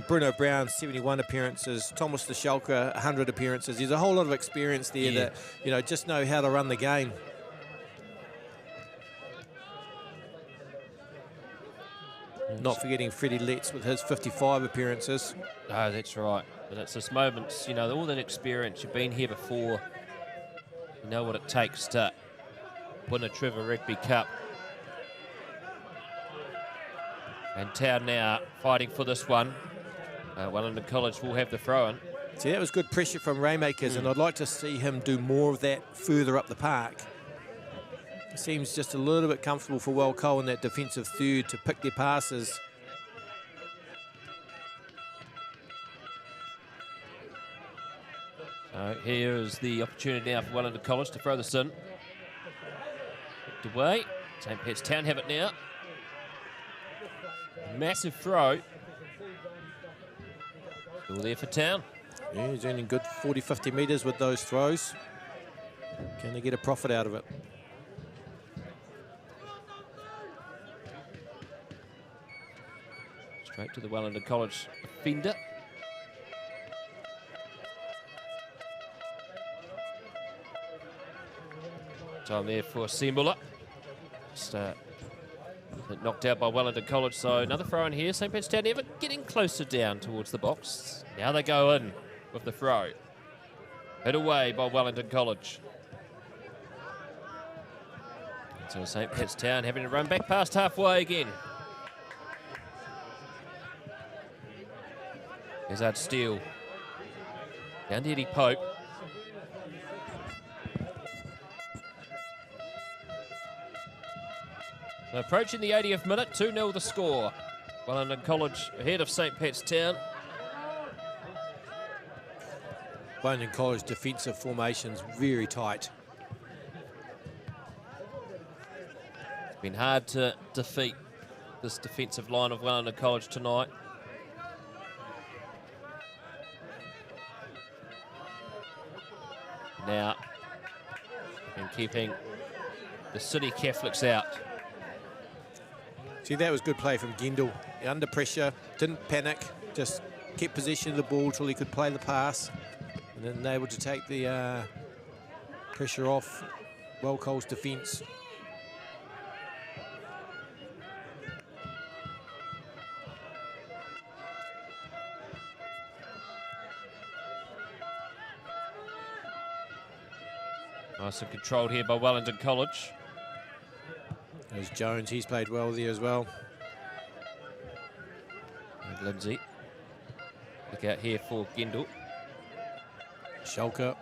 Bruno Brown, 71 appearances. Thomas DeShalka, 100 appearances. There's a whole lot of experience there that, just know how to run the game. Not forgetting Freddie Letts with his 55 appearances. No, that's right. But it's this moments, all that experience. You've been here before. You know what it takes to win a Trevor Rugby Cup. And Town now fighting for this one. Wellington College will have the throw-in. See, that was good pressure from Raymakers, and I'd like to see him do more of that further up the park. Seems just a little bit comfortable for Cole in that defensive third to pick their passes. Here is the opportunity now for Wellington College to throw this in. Picked away. St Pat's Town have it now. Massive throw. Still there for Town. Yeah, he's earning good 40, 50 metres with those throws. Can they get a profit out of it? Straight to the Wellington College defender. Time there for Simula. Just knocked out by Wellington College, so another throw in here. St Pat's Town ever getting closer down towards the box. Now they go in with the throw. Hit away by Wellington College. So St Pat's Town having to run back past halfway again. Here's Art Steele. Down to Eddie Pope. Approaching the 80th minute, 2-0 the score. Wellington College ahead of St Pat's Town. Wellington College defensive formation's very tight. It's been hard to defeat this defensive line of Wellington College tonight. now and keeping the City Catholics out. See, that was good play from Gendel. Under pressure, didn't panic, just kept possession of the ball till he could play the pass, and then able to take the pressure off Wellcole's defence. Nice and controlled here by Wellington College. There's Jones, he's played well there as well. And Lindsay. Look out here for Gendel. Schalke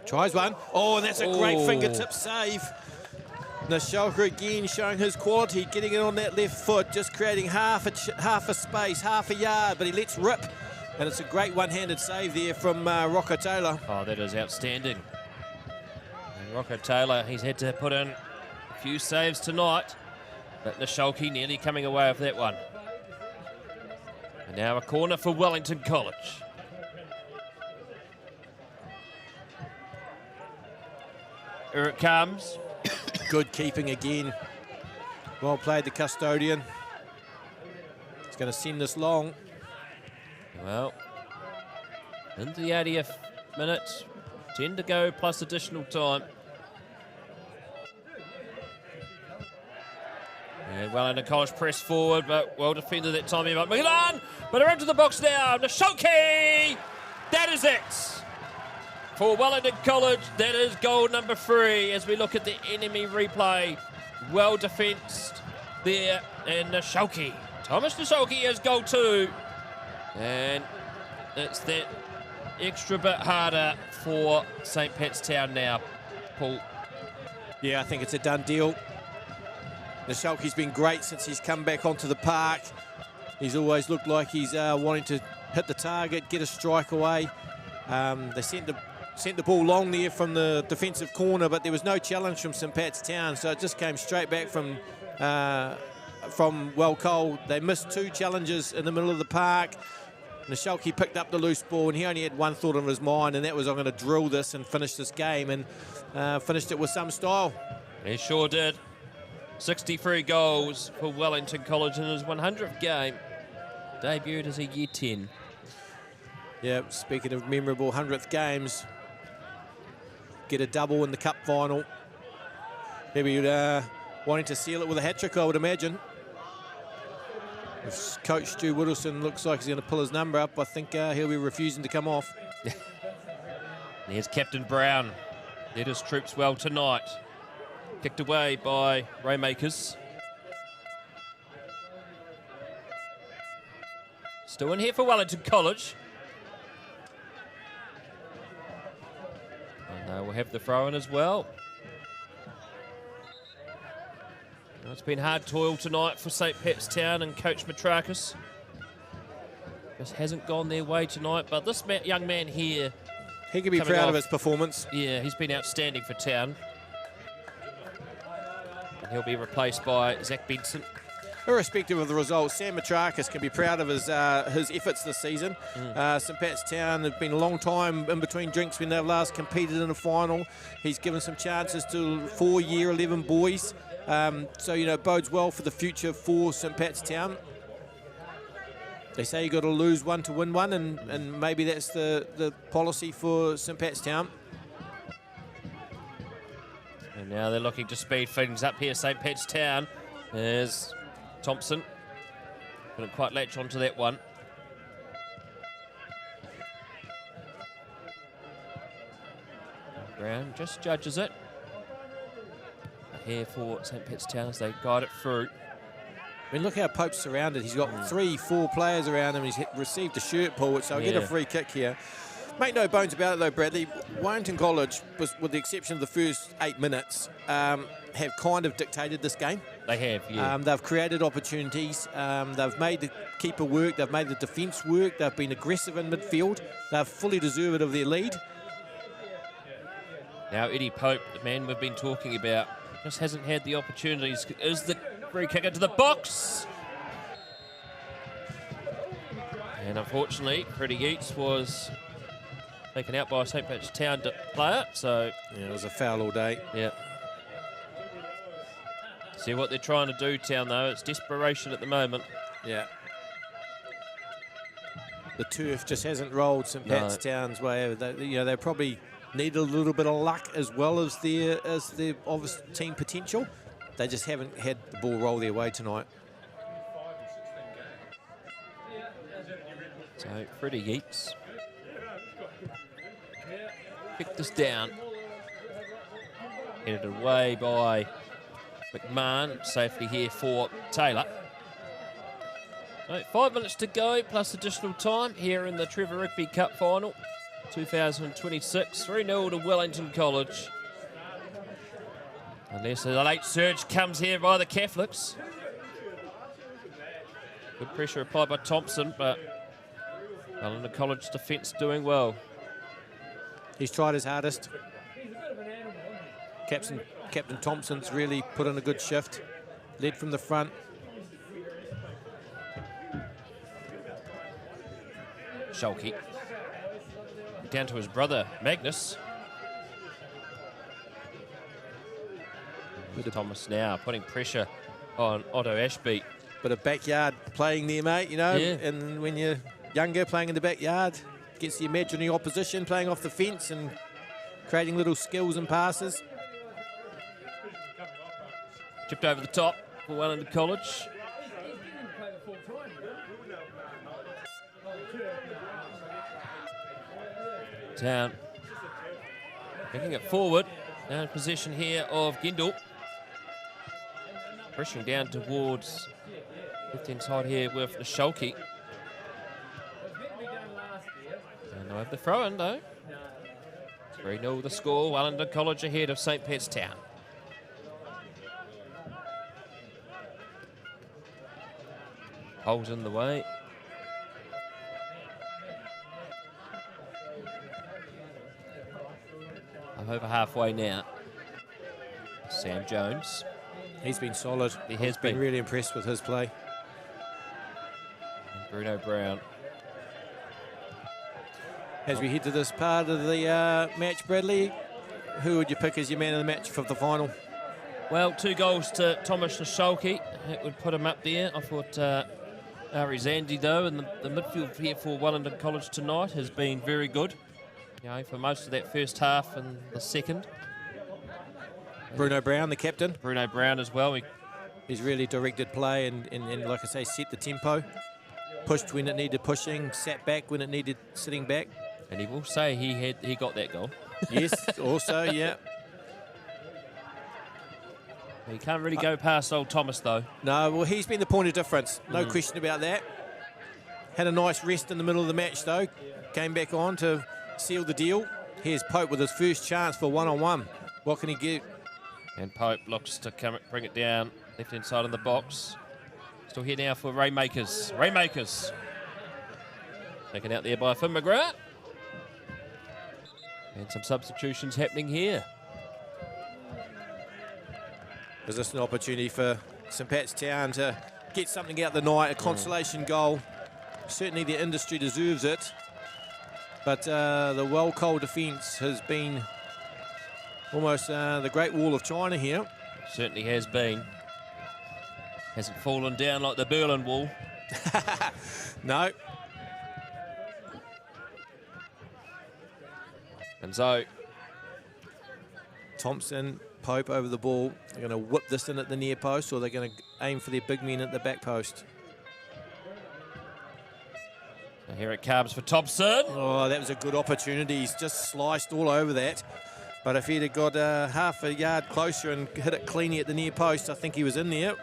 tries one. Oh, and that's a great Oh. fingertip save. Now Schalke again showing his quality, getting it on that left foot, just creating half a space, half a yard, but he lets rip. And it's a great one-handed save there from Rocco Taylor. Oh, that is outstanding. And Rocco Taylor, he's had to put in a few saves tonight, but Nishalke nearly coming away with that one. And now a corner for Wellington College. Here it comes. Good keeping again. Well played, the custodian. He's going to send this long. Well, into the 80th minute, 10 to go plus additional time. And Wellington College press forward, but well defended that time by Milan. But they're into the box now. Nishalke! That is it. For Wellington College, that is goal number 3 as we look at the enemy replay. Well defensed there, and Nishalke. Thomas Nishalke has goal 2. And it's that extra bit harder for St. Pat's Town now, Paul. Yeah, I think it's a done deal. Nishalke's been great since he's come back onto the park. He's always looked like he's wanting to hit the target, get a strike away. They sent the ball long there from the defensive corner, but there was no challenge from St. Pat's Town, so it just came straight back from Wellcole. They missed 2 challenges in the middle of the park. Nishalke picked up the loose ball, and he only had one thought in his mind, and that was, I'm going to drill this and finish this game, and finished it with some style. He sure did. 63 goals for Wellington College in his 100th game. Debuted as a year 10. Yeah, speaking of memorable 100th games, get a double in the cup final. Maybe wanting to seal it with a hat-trick, I would imagine. If Coach Stu Whittleson looks like he's going to pull his number up, I think he'll be refusing to come off. There's Captain Brown. Led his troops well tonight. Kicked away by Raymakers. Still in here for Wellington College. And we'll have the throw-in as well. It's been hard toil tonight for St. Pat's Town and Coach Matrakis. Just hasn't gone their way tonight, but this young man here... He can be proud of his performance. Yeah, he's been outstanding for Town. And he'll be replaced by Zach Benson. Irrespective of the results, Sam Matrakis can be proud of his efforts this season. St. Pat's Town have been a long time in between drinks when they've last competed in a final. He's given some chances to 4 Year 11 boys. So, you know, it bodes well for the future for St. Pat's Town. They say you got to lose one to win one, and maybe that's the policy for St. Pat's Town. And now they're looking to speed things up here, St. Pat's Town. There's Thompson. Couldn't quite latch onto that one. Brown just judges it. Here for St. Pat's Town as they guide it through. I mean, look how Pope's surrounded. He's got 3-4 players around him. He's received a shirt pull, so he'll get a free kick here. Make no bones about it, though, Bradley. Wellington College, with the exception of the first 8 minutes, have kind of dictated this game. They have, yeah. They've created opportunities. They've made the keeper work. They've made the defence work. They've been aggressive in midfield. They're fully deserved of their lead. Now Eddie Pope, the man we've been talking about, just hasn't had the opportunities. Is the free kick into the box? And unfortunately, Freddie Yeats was taken out by a St. Pat's Town player. So, Yeah, it was a foul all day. yeah. See what they're trying to do, Town, though. It's desperation at the moment. Yeah. The turf just hasn't rolled St. Pat's Town's way. They probably need a little bit of luck as well as their obvious team potential. They just haven't had the ball roll their way tonight. So, Freddie Yeats kicked this down. Headed away by McMahon. Safely here for Taylor. So 5 minutes to go, plus additional time here in the Trevor Rigby Cup Final 2026. 3-0 to Wellington College. Unless a late surge comes here by the Catholics. Good pressure applied by Thompson, but Wellington College defence doing well. He's tried his hardest. Captain Thompson's really put in a good shift. Led from the front. Schalke. Down to his brother, Magnus. Thomas now putting pressure on Otto Ashby. Bit of backyard playing there, mate, you know. Yeah. And when you're younger, playing in the backyard, gets the imaginary opposition, playing off the fence and creating little skills and passes. Chipped over the top for Wellington College. Town kicking it forward. Now in possession here of Gindle. Pressuring down towards left-hand side here with the Schalke. And they'll have the throw-in though. 3-0 the score. Wellington College ahead of St. Pat's Town. Holes in the way. I'm over halfway now. Sam Jones. He's been solid. He has been been. really impressed with his play. And Bruno Brown. As we head to this part of the match, Bradley, who would you pick as your man of the match for the final? Well, 2 goals to Thomas Schalke. That would put him up there. I thought Ari Zandi, though, and the midfield here for Wellington College tonight has been very good. You know, for most of that first half and the second. Bruno Brown, the captain. Bruno Brown as well. He's really directed play and, like I say, set the tempo. Pushed when it needed pushing, sat back when it needed sitting back. And he will say he got that goal. Yes, also, yeah. You can't really go past old Thomas, though. No, well, he's been the point of difference. No question about that. Had a nice rest in the middle of the match, though. Came back on to seal the deal. Here's Pope with his first chance for one-on-one. What can he get? And Pope looks to bring it down left-hand side of the box. Still here now for Raymakers. Raymakers. Taken out there by Finn McGrath. And some substitutions happening here. Is this an opportunity for St. Pat's Town to get something out the night, a consolation goal? Certainly the industry deserves it. But the well-cold defence has been almost the Great Wall of China here. Certainly has been. Hasn't fallen down like the Berlin Wall. No. And so Thompson, Pope over the ball. They're going to whip this in at the near post, or they're going to aim for their big men at the back post. and here it comes for Thompson. Oh, that was a good opportunity. He's just sliced all over that. But if he'd have got half a yard closer and hit it cleanly at the near post, I think he was in there.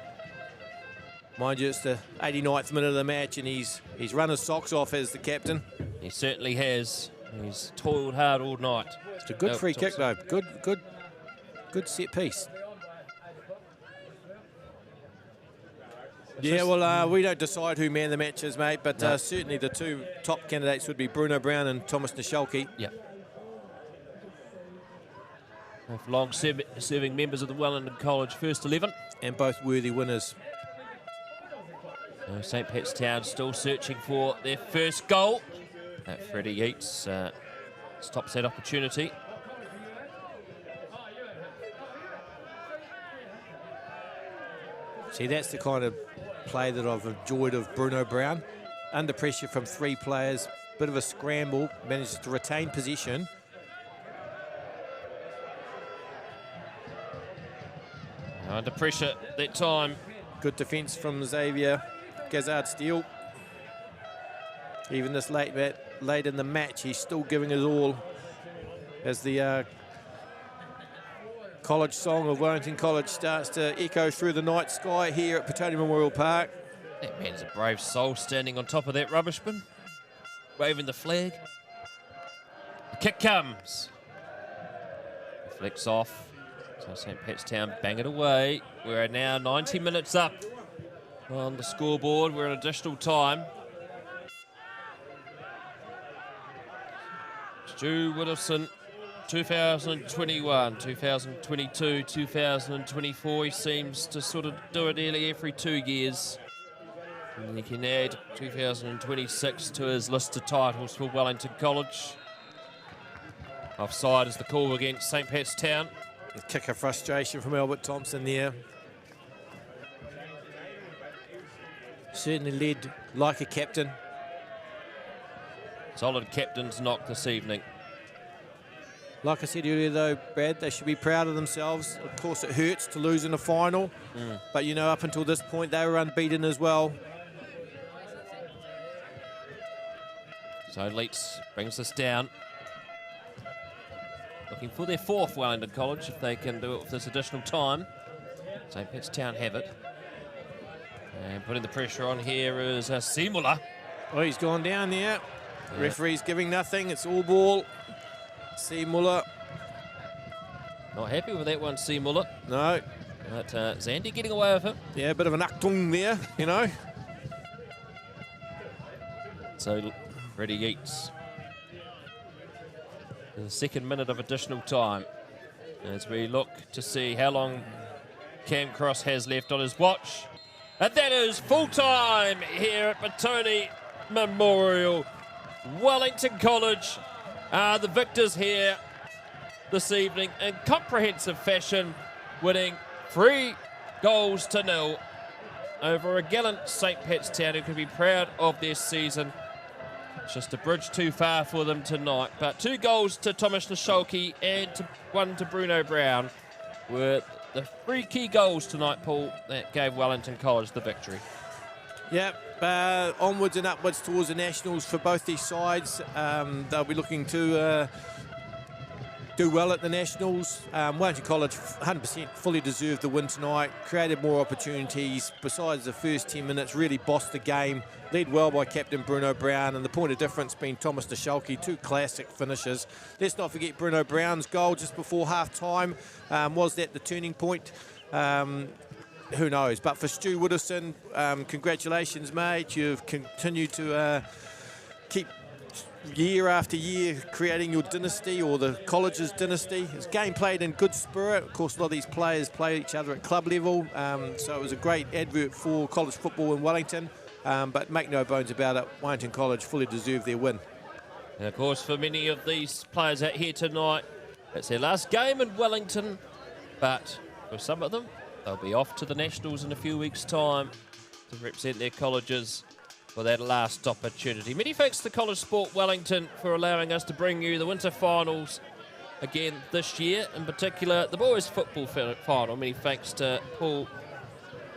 Mind you, it's the 89th minute of the match, and he's run his socks off as the captain. He certainly has. He's toiled hard all night. It's a good free kick, though. Good set piece. Yeah, well, we don't decide who man the match is, mate, but No. certainly the two top candidates would be Bruno Brown and Thomas Schalke. Yep. Long-serving members of the Wellington College First 11. And both worthy winners. St. Pat's Town still searching for their first goal. Freddie Yeats stops that opportunity. See, that's the kind of play that I've enjoyed of Bruno Brown. Under pressure from 3 players, bit of a scramble, manages to retain possession. Under pressure that time. Good defence from Xavier Gazzard-Steele. Even this late in the match, he's still giving it all. As the college song of Wellington College starts to echo through the night sky here at Petone Memorial Park. That man's a brave soul standing on top of that rubbish bin, waving the flag. The kick comes. Flicks off. So St. Pat's Town bang it away. We're now 90 minutes up on the scoreboard. We're in additional time. Stu Widdowson, 2021, 2022, 2024. He seems to sort of do it nearly every 2 years. And he can add 2026 to his list of titles for Wellington College. Offside is the call against St. Pat's Town. A kick of frustration from Albert Thompson there. Certainly led like a captain. Solid captain's knock this evening. Like I said earlier though, Brad, they should be proud of themselves. Of course it hurts to lose in the final, but you know, up until this point they were unbeaten as well. So Leeds brings this down. Looking for their 4th Wellington College if they can do it with this additional time. St. Pat's Town have it. And putting the pressure on here is Simula. Oh, he's gone down there. Yeah. Referee's giving nothing. It's all ball. C. Muller. Not happy with that one, C. Muller. No. But Zandy getting away with it. Yeah, a bit of an Achtung there, you know. So Freddie Yeats. The 2nd minute of additional time as we look to see how long Cam Cross has left on his watch. And that is full time here at Petone Memorial. Wellington College are the victors here this evening in comprehensive fashion, winning 3-0 over a gallant St. Pat's Town who can be proud of their season. It's just a bridge too far for them tonight, but 2 goals to Thomas Nisholke and 1 to Bruno Brown were the 3 key goals tonight, Paul, that gave Wellington College the victory. Yep, onwards and upwards towards the Nationals for both these sides. They'll be looking to do well at the Nationals. Wellington College 100% fully deserved the win tonight, created more opportunities. Besides the first 10 minutes, really bossed the game, led well by captain Bruno Brown, and the point of difference being Thomas Nisholke, 2 classic finishes. Let's not forget Bruno Brown's goal just before half-time. Was that the turning point? Who knows? But for Stu Widdowson, congratulations, mate. You've continued to keep year after year creating your dynasty, or the college's dynasty. It's game played in good spirit. Of course, a lot of these players play each other at club level, so it was a great advert for college football in Wellington. But make no bones about it, Wellington College fully deserved their win. And of course, for many of these players out here tonight, it's their last game in Wellington, but for some of them, they'll be off to the Nationals in a few weeks' time to represent their colleges for that last opportunity. Many thanks to College Sport Wellington for allowing us to bring you the winter finals again this year, in particular the boys football final. Many thanks to Paul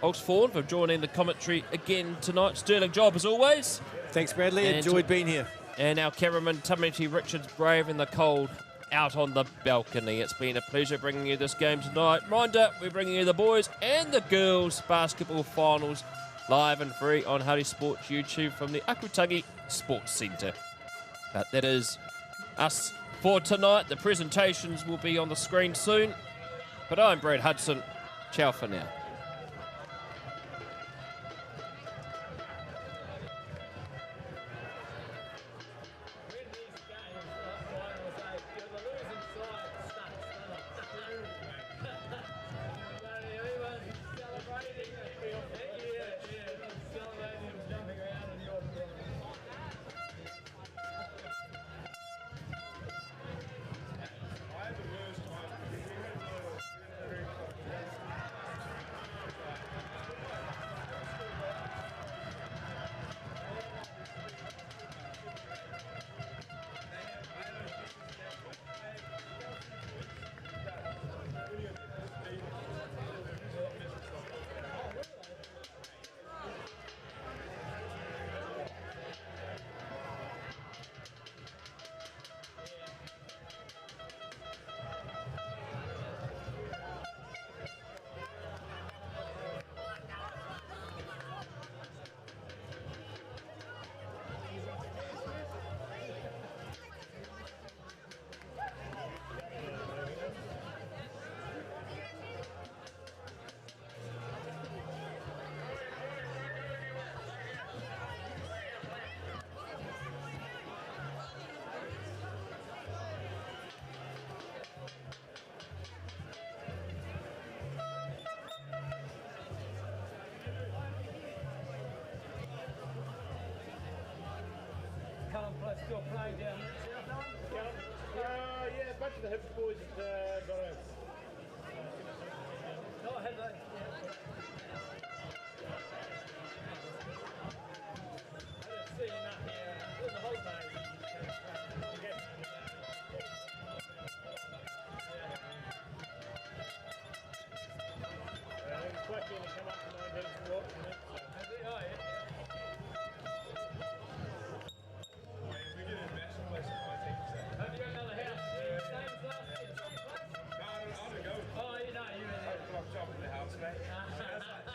Oxford for joining the commentary again tonight. Sterling job as always. Thanks, Bradley. Enjoyed being here. And our cameraman Tamati Richards braving the cold out on the balcony. It's been a pleasure bringing you this game tonight. Reminder, we're bringing you the boys and the girls basketball finals live and free on Harry Sports YouTube from the Akutangi Sports Centre. But that is us for tonight. The presentations will be on the screen soon. But I'm Brad Hudson. Ciao for now. guys still playing down there? Yeah, a bunch of the Hips boys have got a... Oh, have they? I didn't see him up here. It was a holiday. It's quite keen to come up and do some walk. Has he? Oh, yeah. Have you got another house? Same as last year? Same place? No, I don't go. Oh, you know, you were there. I've got a job in the house, mate.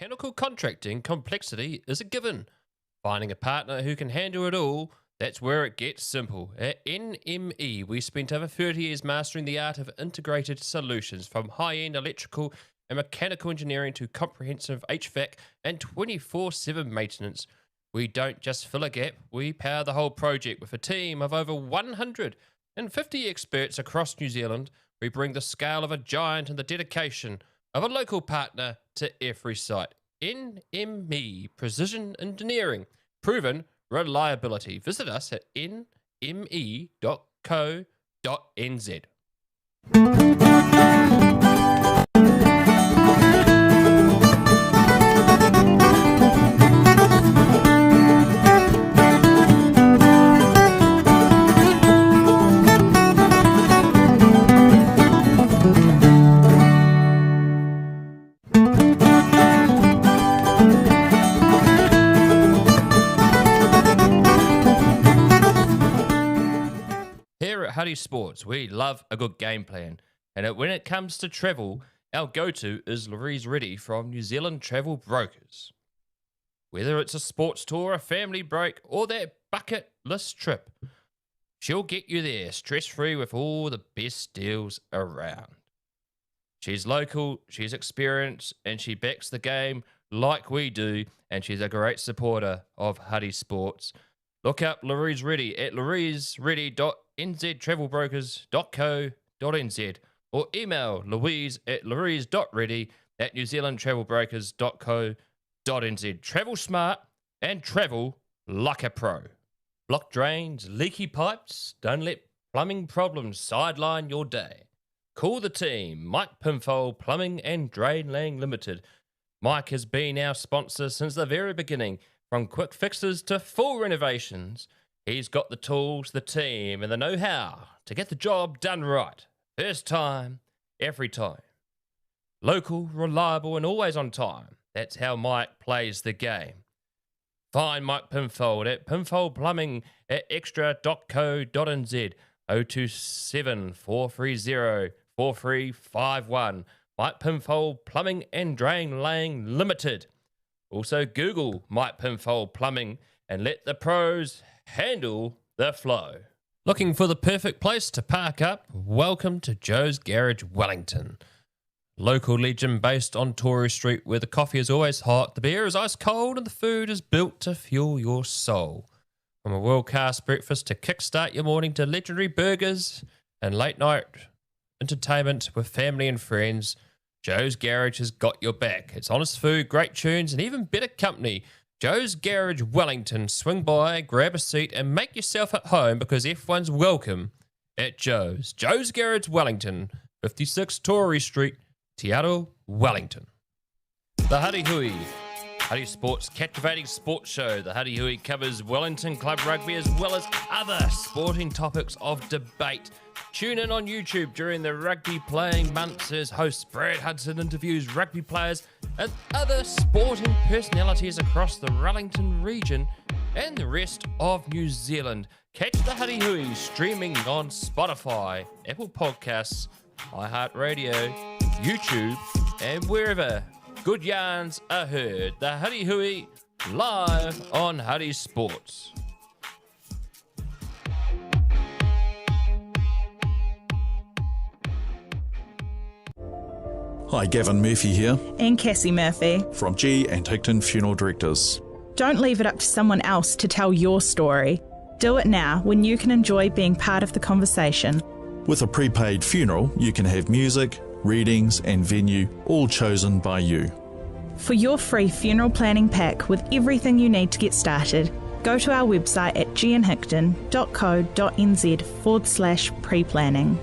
mechanical contracting, complexity is a given. Finding a partner who can handle it all, that's where it gets simple. At NME, we spent over 30 years mastering the art of integrated solutions, from high-end electrical and mechanical engineering to comprehensive HVAC and 24/7 maintenance. We don't just fill a gap, we power the whole project. With a team of over 150 experts across New Zealand, we bring the scale of a giant and the dedication of a local partner to every site. NME, Precision Engineering, proven reliability. Visit us at nme.co.nz. Here at Huddy Sports, we love a good game plan. And when it comes to travel, our go-to is Louise Reddy from New Zealand Travel Brokers. Whether it's a sports tour, a family break, or that bucket list trip, she'll get you there stress-free with all the best deals around. She's local, she's experienced, and she backs the game like we do, and she's a great supporter of Huddy Sports. Look up Louise Reddy at louisereddy.nztravelbrokers.co.nz or email louise@louise.reddy@newzealandtravelbrokers.co.nz. Travel smart and travel like a pro. Blocked drains, leaky pipes, don't let plumbing problems sideline your day. Call the team, Mike Pinfold Plumbing and Drain Laying Limited. Mike has been our sponsor since the very beginning. From quick fixes to full renovations, he's got the tools, the team, and the know-how to get the job done right. First time, every time. Local, reliable, and always on time. That's how Mike plays the game. Find Mike Pinfold at Pinfold Plumbing at extra.co.nz 027 430 4351. Mike Pinfold Plumbing and Drain Laying Limited. Also Google Mike Pinfold Plumbing and let the pros handle the flow. Looking for the perfect place to park up? Welcome to Joe's Garage Wellington. Local legend based on Tory Street, where the coffee is always hot, the beer is ice cold, and the food is built to fuel your soul. From a world-class breakfast to kickstart your morning to legendary burgers and late-night entertainment with family and friends, Joe's Garage has got your back. It's honest food, great tunes, and even better company. Joe's Garage Wellington. Swing by, grab a seat, and make yourself at home, because everyone's welcome at Joe's. Joe's Garage Wellington, 56 Tory Street, Te Aro, Wellington. The Huddy Hui. Huddy Sports captivating sports show. The Huddy Hui covers Wellington Club Rugby as well as other sporting topics of debate. Tune in on YouTube during the rugby playing months as host Brad Hudson interviews rugby players and other sporting personalities across the Wellington region and the rest of New Zealand. Catch the Huddy Hui streaming on Spotify, Apple Podcasts, iHeartRadio, YouTube, and wherever good yarns are heard. The Huddy Hui live on Huddy Sports. Hi, Gavin Murphy here And Cassie Murphy. from G and Higton Funeral Directors. Don't leave it up to someone else to tell your story. Do it now, when you can enjoy being part of the conversation. With a prepaid funeral, you can have music, readings, and venue all chosen by you. For your free funeral planning pack with everything you need to get started, go to our website at gnhigton.co.nz/pre-planning.